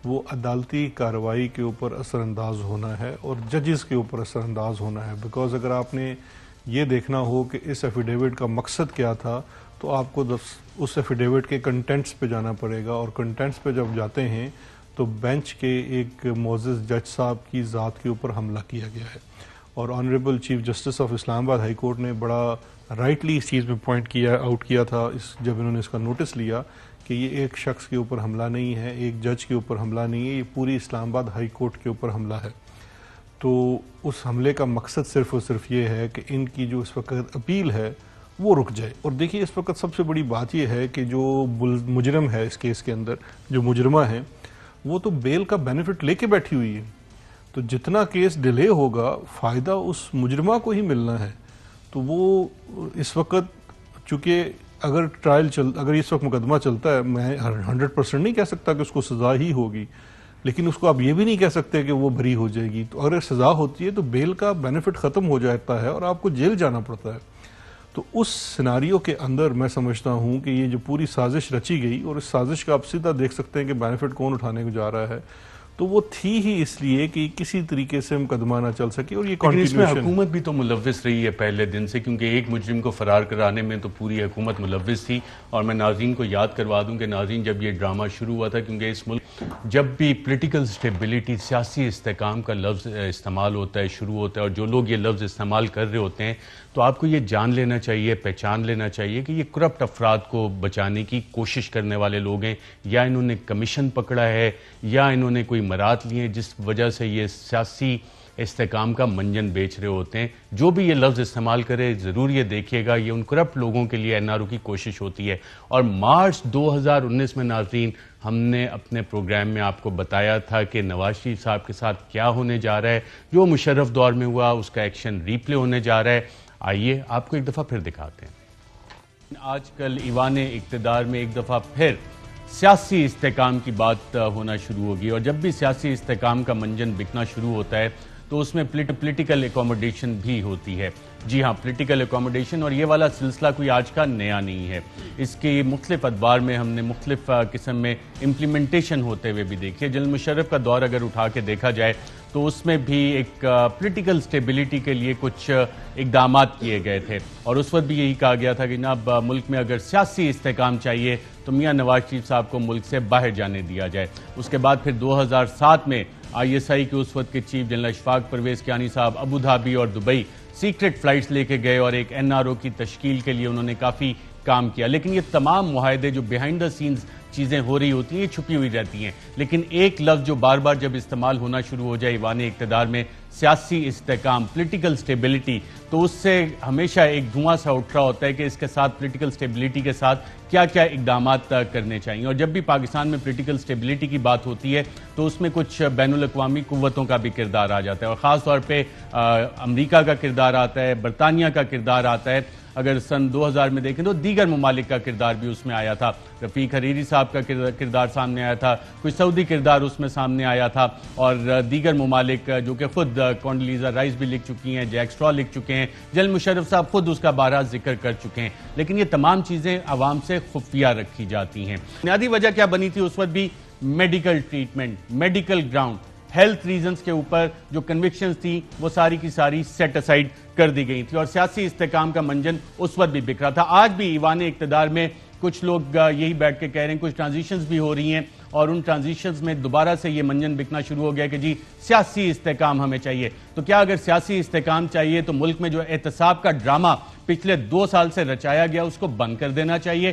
وہ عدالتی کارروائی کے اوپر اثر انداز ہونا ہے اور ججز کے اوپر اثر انداز ہونا ہے. بیکاز اگر آپ نے یہ دیکھنا ہو کہ اس ایفیڈیوٹ کا مقصد کیا تھا تو آپ کو اس ایفیڈیوٹ کے کنٹینٹس پہ جانا پڑے گا, اور کنٹینٹس پہ جب جاتے ہیں تو بینچ کے ایک معزز جج صاحب کی ذات کے اوپر حملہ کیا گیا ہے. اور آنریبل چیف جسٹس آف اسلام آباد ہائی کورٹ نے بڑا رائٹلی اس چیز میں پوائنٹ آؤٹ کیا تھا جب انہوں نے اس کا نوٹس لیا کہ یہ ایک شخص کے اوپر حملہ نہیں ہے, ایک جج کے اوپر حملہ نہیں ہے, یہ پوری اسلام آباد ہائی کورٹ کے اوپر حملہ ہے. تو اس حملے کا مقصد صرف اور صرف یہ ہے کہ ان کی جو اس وقت اپیل ہے وہ رک جائے. اور دیکھیے اس وقت سب سے بڑی بات یہ ہے کہ جو مجرم ہے اس کیس کے اندر, جو مجرمہ ہے, وہ تو بیل کا بینیفٹ لے کے بیٹھی ہوئی ہے. تو جتنا کیس ڈیلے ہوگا فائدہ اس مجرمہ کو ہی ملنا ہے. تو وہ اس وقت چونکہ اگر اگر اس وقت مقدمہ چلتا ہے, میں 100% نہیں کہہ سکتا کہ اس کو سزا ہی ہوگی, لیکن اس کو آپ یہ بھی نہیں کہہ سکتے کہ وہ بری ہو جائے گی. تو اگر سزا ہوتی ہے تو بیل کا بینیفٹ ختم ہو جاتا ہے اور آپ کو جیل جانا پڑتا ہے. تو اس سیناریو کے اندر میں سمجھتا ہوں کہ یہ جو پوری سازش رچی گئی، اور اس سازش کا آپ سیدھا دیکھ سکتے ہیں کہ بینیفٹ کون اٹھانے کو جا رہا ہے، تو وہ تھی ہی اس لیے کہ کسی طریقے سے مقدمہ نہ چل سکے. اور یہ لیکن اس میں کنٹینیوشن حکومت بھی تو ملوث رہی ہے پہلے دن سے، کیونکہ ایک مجرم کو فرار کرانے میں تو پوری حکومت ملوث تھی. اور میں ناظرین کو یاد کروا دوں کہ ناظرین جب یہ ڈرامہ شروع ہوا تھا، کیونکہ اس ملک جب بھی پولیٹیکل سٹیبلٹی، سیاسی استحکام کا لفظ استعمال ہوتا ہے، شروع ہوتا ہے، اور جو لوگ یہ لفظ استعمال کر رہے ہوتے ہیں، تو آپ کو یہ جان لینا چاہیے، پہچان لینا چاہیے کہ یہ کرپٹ افراد کو بچانے کی کوشش کرنے والے لوگ ہیں، یا انہوں نے کمیشن پکڑا ہے، یا انہوں نے کوئی مراد لیے جس وجہ سے یہ سیاسی استحکام کا منجن بیچ رہے ہوتے ہیں. جو بھی یہ لفظ استعمال کرے ضرور یہ دیکھیے گا، یہ ان کرپٹ لوگوں کے لیے NRO کی کوشش ہوتی ہے. اور مارچ 2019 میں ناظرین ہم نے اپنے پروگرام میں آپ کو بتایا تھا کہ نواز شریف صاحب کے ساتھ کیا ہونے جا رہا ہے، جو مشرف دور میں ہوا اس کا ایکشن ریپلے ہونے جا رہا ہے. آئیے آپ کو ایک دفعہ پھر دکھاتے ہیں. آج کل ایوان اقتدار میں ایک دفعہ پھر سیاسی استحکام کی بات ہونا شروع ہوگی، اور جب بھی سیاسی استحکام کا منجن بکنا شروع ہوتا ہے تو اس میں پولیٹیکل اکوموڈیشن بھی ہوتی ہے. جی ہاں، پولیٹیکل اکوموڈیشن، اور یہ والا سلسلہ کوئی آج کا نیا نہیں ہے. اس کے مختلف ادوار میں ہم نے مختلف قسم میں امپلیمنٹیشن ہوتے ہوئے بھی دیکھی ہے. جنرل مشرف کا دور اگر اٹھا کے دیکھا جائے تو اس میں بھی ایک پولیٹیکل سٹیبلٹی کے لیے کچھ اقدامات کیے گئے تھے، اور اس وقت بھی یہی کہا گیا تھا کہ جناب ملک میں اگر سیاسی استحکام چاہیے تو میاں نواز شریف صاحب کو ملک سے باہر جانے دیا جائے. اس کے بعد پھر 2007 میں ISI کے اس وقت کے چیف جنرل اشفاق پرویز کیانی صاحب ابو دھابی اور دبئی سیکرٹ فلائٹس لے کے گئے، اور ایک NRO کی تشکیل کے لیے انہوں نے کافی کام کیا. لیکن یہ تمام معاہدے جو بیہائنڈ دا سینز چیزیں ہو رہی ہوتی ہیں، یہ چھپی ہوئی رہتی ہیں. لیکن ایک لفظ جو بار بار جب استعمال ہونا شروع ہو جائے ایوان اقتدار میں، سیاسی استحکام، پولیٹیکل سٹیبلٹی، تو اس سے ہمیشہ ایک دھواں سا اٹھ رہا ہوتا ہے کہ اس کے ساتھ پولیٹیکل سٹیبلٹی کے ساتھ کیا کیا اقدامات کرنے چاہیے. اور جب بھی پاکستان میں پولیٹیکل سٹیبلٹی کی بات ہوتی ہے تو اس میں کچھ بین الاقوامی قوتوں کا بھی کردار آ جاتا ہے، اور خاص طور پہ امریکہ کا کردار آتا ہے، برطانیہ کا کردار آتا ہے. اگر سن 2000 میں دیکھیں تو دیگر ممالک کا کردار بھی اس میں آیا تھا. رفیق حریری صاحب کا کردار سامنے آیا تھا، کوئی سعودی کردار اس میں سامنے آیا تھا، اور دیگر ممالک جو کہ خود کونڈلیزا رائس بھی لکھ چکی ہیں، جیک سٹرا لکھ چکے ہیں، جنرل مشرف صاحب خود اس کا بارہا ذکر کر چکے ہیں. لیکن یہ تمام چیزیں عوام سے خفیہ رکھی جاتی ہیں. بنیادی وجہ کیا بنی تھی اس وقت بھی؟ Medical treatment, medical ground, health reasons کے اوپر جو کنوکشنز تھی وہ ساری کی ساری سیٹ اسائیڈ کر دی گئی تھی، اور سیاسی استحکام کا منجن اس وقت بھی بکھرا تھا. آج بھی ایوان اقتدار میں کچھ لوگ یہی بیٹھ کے کہہ رہے ہیں، کچھ ٹرانزیشنز بھی ہو رہی ہیں، اور ان ٹرانزیشنز میں دوبارہ سے یہ منجن بکنا شروع ہو گیا کہ جی سیاسی استحکام ہمیں چاہیے. تو کیا اگر سیاسی استحکام چاہیے تو ملک میں جو احتساب کا ڈرامہ پچھلے 2 سال سے رچایا گیا اس کو بند کر دینا چاہیے؟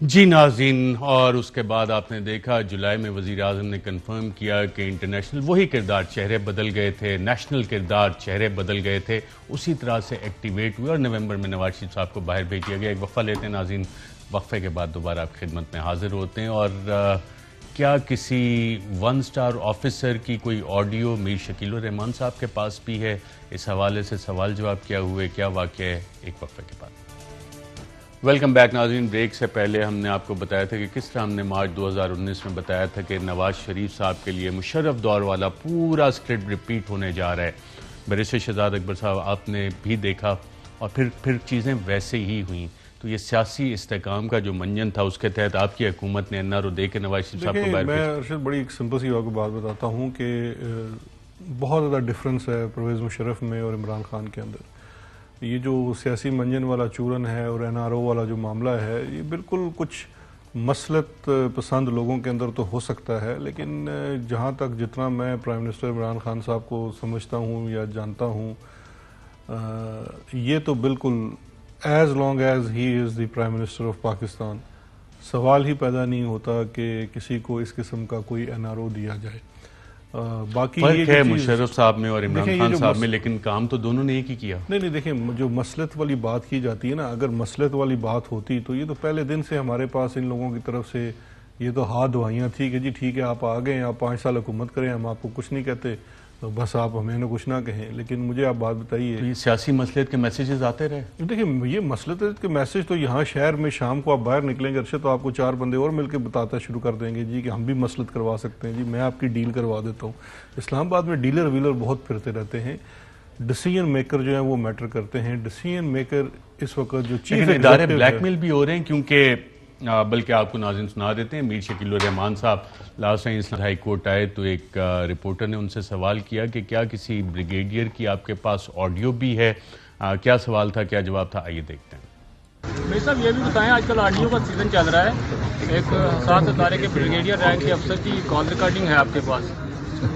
جی ناظرین، اور اس کے بعد آپ نے دیکھا جولائی میں وزیر اعظم نے کنفرم کیا کہ انٹرنیشنل وہی کردار، چہرے بدل گئے تھے، نیشنل کردار چہرے بدل گئے تھے، اسی طرح سے ایکٹیویٹ ہوئے، اور نومبر میں نواز شریف صاحب کو باہر بھیجا گیا. ایک وقفہ لیتے ہیں ناظرین، وقفے کے بعد دوبارہ آپ خدمت میں حاضر ہوتے ہیں. اور کیا کسی 1 سٹار آفیسر کی کوئی آڈیو میر شکیل الرحمان صاحب کے پاس بھی ہے؟ اس حوالے سے سوال جواب کیا ہوئے، کیا واقعہ ہے، ایک وقفے کے بعد. ویلکم بیک ناظرین. بریک سے پہلے ہم نے آپ کو بتایا تھا کہ کس طرح ہم نے مارچ 2019 میں بتایا تھا کہ نواز شریف صاحب کے لیے مشرف دور والا پورا اسکرپٹ ریپیٹ ہونے جا رہا ہے. بیرسٹر شہزاد اکبر صاحب آپ نے بھی دیکھا، اور پھر چیزیں ویسے ہی ہوئیں. تو یہ سیاسی استحکام کا جو منجن تھا اس کے تحت آپ کی حکومت نے NRO دے کے نواز شریف صاحب کو باہر میں ارشد بڑی ایک سمپل سی آپ کو بات بتاتا ہوں کہ بہت زیادہ ڈفرنس ہے پرویز مشرف میں اور عمران خان کے اندر. یہ جو سیاسی منجن والا چورن ہے اور NRO والا جو معاملہ ہے، یہ بالکل کچھ مسلط پسند لوگوں کے اندر تو ہو سکتا ہے، لیکن جہاں تک جتنا میں پرائم منسٹر عمران خان صاحب کو سمجھتا ہوں یا جانتا ہوں، یہ تو بالکل as long as he is the prime minister of Pakistan سوال ہی پیدا نہیں ہوتا کہ کسی کو اس قسم کا کوئی NRO دیا جائے. باقی فرق ہے مشرف صاحب میں اور عمران خان صاحب میں، لیکن کام تو دونوں نے ایک ہی کیا. نہیں دیکھیں، جو مسلط والی بات کی جاتی ہے نا، اگر مسلط والی بات ہوتی تو یہ تو پہلے دن سے ہمارے پاس ان لوگوں کی طرف سے یہ تو ہاتھ دھوائیاں تھی کہ جی ٹھیک ہے آپ آ گئے، آپ 5 سال حکومت کریں، ہم آپ کو کچھ نہیں کہتے، تو بس آپ ہمیں نہ کچھ نہ کہیں. لیکن مجھے آپ بات بتائیے، یہ سیاسی مسلط کے میسیجز آتے رہے. دیکھیں یہ مسلط کے میسج تو یہاں شہر میں شام کو آپ باہر نکلیں گے ارشد تو آپ کو 4 بندے اور مل کے بتاتا شروع کر دیں گے جی کہ ہم بھی مسلط کروا سکتے ہیں، جی میں آپ کی ڈیل کروا دیتا ہوں. اسلام آباد میں ڈیلر ویلر بہت پھرتے رہتے ہیں. ڈیسیجن میکر جو ہیں وہ میٹر کرتے ہیں. ڈیسیجن میکر اس وقت جو چیف ادارے بلیک میل بھی ہو رہے ہیں, کیونکہ بلکہ آپ کو ناظرین سنا دیتے ہیں. میر شکیل الرحمان صاحب لاسٹ ٹائم اسلام ہائی کورٹ آئے تو ایک رپورٹر نے ان سے سوال کیا کہ کیا کسی بریگیڈیئر کی آپ کے پاس آڈیو بھی ہے. کیا سوال تھا, کیا جواب تھا, آئیے دیکھتے ہیں. بھائی صاحب یہ بھی بتائیں, آج کل آڈیو کا سیزن چل رہا ہے, ایک 7 ستارے کے بریگیڈیئر رینک کے افسر کی کال ریکارڈنگ ہے آپ کے پاس,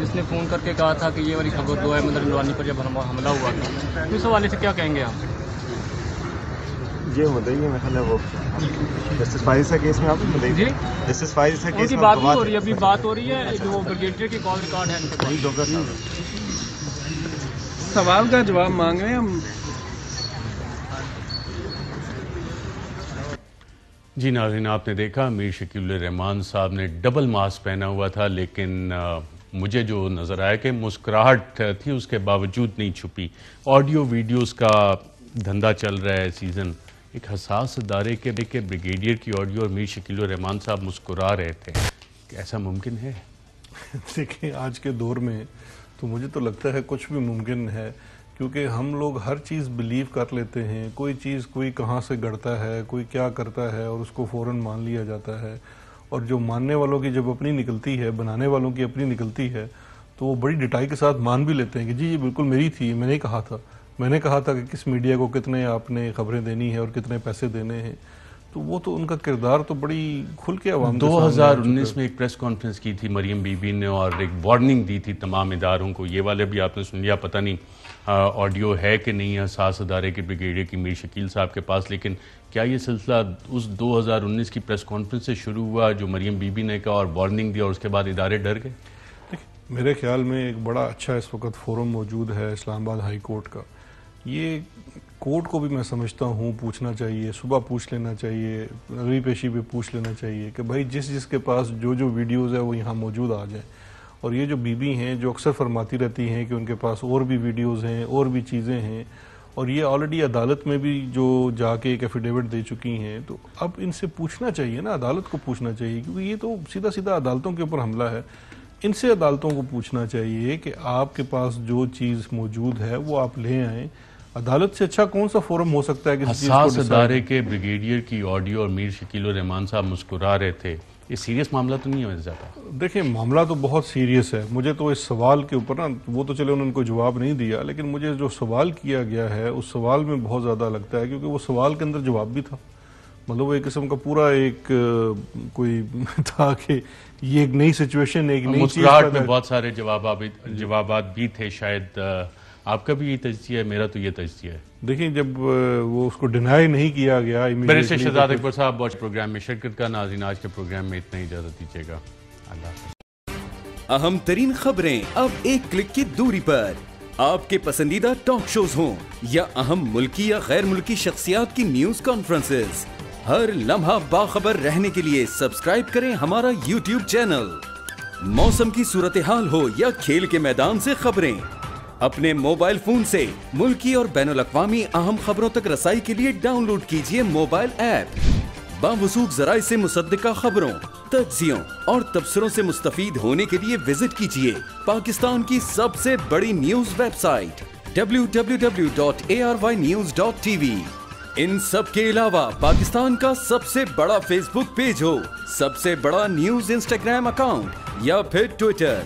جس نے فون کر کے کہا تھا کہ یہ والی خبر تو ہے مدر نورانی پر جب حملہ ہوا تھا. اس حوالے سے کیا کہیں گے آپ؟ یہ مدعی میں خیال ہے وہ جسٹس فائز کا کیس میں آپ جی جسٹس فائز کا ان کیس کی میں بات نہیں ہو رہی ہے, ابھی بات ہو رہی ہے جو بریگیڈیئر کی کال ریکارڈ ہے ان کے پاس. سوال کا جواب مانگ رہے ہیں ہم. جی ناظرین, آپ نے دیکھا میر شکیل الرحمان صاحب نے ڈبل ماسک پہنا ہوا تھا, لیکن مجھے جو نظر آیا کہ مسکراہٹ تھی اس کے باوجود نہیں چھپی. آڈیو ویڈیوز کا دھندا چل رہا ہے سیزن, ایک حساس ادارے کے بریگیڈیئر کی آڈیو اور میر شکیل الرحمان صاحب مسکرا رہے تھے. ایسا ممکن ہے؟ دیکھیں آج کے دور میں تو مجھے تو لگتا ہے کچھ بھی ممکن ہے, کیونکہ ہم لوگ ہر چیز بلیو کر لیتے ہیں. کوئی چیز کوئی کہاں سے گڑتا ہے, کوئی کیا کرتا ہے اور اس کو فوراً مان لیا جاتا ہے. اور جو ماننے والوں کی جب اپنی نکلتی ہے, بنانے والوں کی اپنی نکلتی ہے, تو وہ بڑی ڈٹائی کے ساتھ مان بھی لیتے ہیں کہ جی یہ بالکل میری تھی, میں نے کہا تھا کہ کس میڈیا کو کتنے آپ نے خبریں دینی ہے اور کتنے پیسے دینے ہیں. تو وہ تو ان کا کردار تو بڑی کھل کے عوام 2019 میں ایک پریس کانفرنس کی تھی مریم بی بی نے اور ایک وارننگ دی تھی تمام اداروں کو. یہ والے بھی آپ نے سن لیا, پتہ نہیں آڈیو ہے کہ نہیں ہے ساس ادارے کے بریگیڈیئر کی میر شکیل صاحب کے پاس. لیکن کیا یہ سلسلہ اس 2019 کی پریس کانفرنس سے شروع ہوا جو مریم بی بی نے کہا اور وارننگ دی اور اس کے بعد ادارے ڈر گئے؟ میرے خیال میں ایک بڑا اچھا اس وقت فورم موجود ہے اسلام آباد ہائی کورٹ کا. یہ کورٹ کو بھی میں سمجھتا ہوں پوچھنا چاہیے, صبح پوچھ لینا چاہیے, روی پیشی پہ پوچھ لینا چاہیے کہ بھائی جس کے پاس جو ویڈیوز ہے وہ یہاں موجود آ جائیں. اور یہ جو بی بی ہیں جو اکثر فرماتی رہتی ہیں کہ ان کے پاس اور بھی ویڈیوز ہیں اور بھی چیزیں ہیں, اور یہ آلریڈی عدالت میں بھی جو جا کے ایک ایفیڈیوٹ دے چکی ہیں, تو اب ان سے پوچھنا چاہیے نا, عدالت کو پوچھنا چاہیے, کیونکہ یہ تو سیدھا عدالتوں کے اوپر حملہ ہے. ان سے عدالتوں کو پوچھنا چاہیے کہ آپ کے پاس جو چیز موجود ہے وہ آپ لے آئیں. عدالت سے اچھا کون سا فورم ہو سکتا ہے کہ حساس ادارے کے بریگیڈیئر کی آڈیو اور میر شکیل الرحمان صاحب مسکرا رہے تھے. یہ سیریس معاملہ تو نہیں ہے زیادہ؟ دیکھیں معاملہ تو بہت سیریس ہے. مجھے تو اس سوال کے اوپر نا, وہ تو چلے انہوں نے کوئی جواب نہیں دیا, لیکن مجھے جو سوال کیا گیا ہے اس سوال میں بہت زیادہ لگتا ہے, کیونکہ وہ سوال کے اندر جواب بھی تھا. مطلب وہ ایک قسم کا پورا ایک کوئی تھا کہ یہ ایک نئی سچویشن, ایک نئی چیز میں بہت سارے جوابات بھی تھے. شاید آپ کا بھی یہ تجزیہ ہے, میرا تو یہ تجزیہ ہے. دیکھیں جب وہ اس کو ڈینائی نہیں کیا گیا. بیرسٹر شہزاد اکبر صاحب واچ پروگرام میں شرکت کا. ناظرین آج کے پروگرام میں اتنا ہی, اجازت دیجیے گا. اللہ حافظ. اہم ترین خبریں اب ایک کلک کی دوری پر. آپ کے پسندیدہ ٹاک شوز ہوں یا اہم ملکی یا غیر ملکی شخصیات کی نیوز کانفرنسز, ہر لمحہ باخبر رہنے کے لیے سبسکرائب کریں ہمارا YouTube چینل. موسم کی صورتحال ہو یا کھیل کے میدان سے خبریں, اپنے موبائل فون سے ملکی اور بین الاقوامی اہم خبروں تک رسائی کے لیے ڈاؤن لوڈ کیجیے موبائل ایپ. باوثوق ذرائع سے مصدقہ خبروں, تجزیوں اور تبصروں سے مستفید ہونے کے لیے وزٹ کیجیے پاکستان کی سب سے بڑی نیوز ویب سائٹ www.arYnews.tv. ان سب کے علاوہ پاکستان کا سب سے بڑا فیس بک پیج ہو, سب سے بڑا نیوز انسٹاگرام اکاؤنٹ یا پھر ٹویٹر,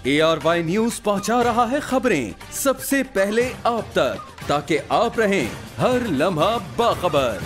ARY نیوز پہنچا رہا ہے خبریں سب سے پہلے آپ تک, تاکہ آپ رہیں ہر لمحہ باخبر.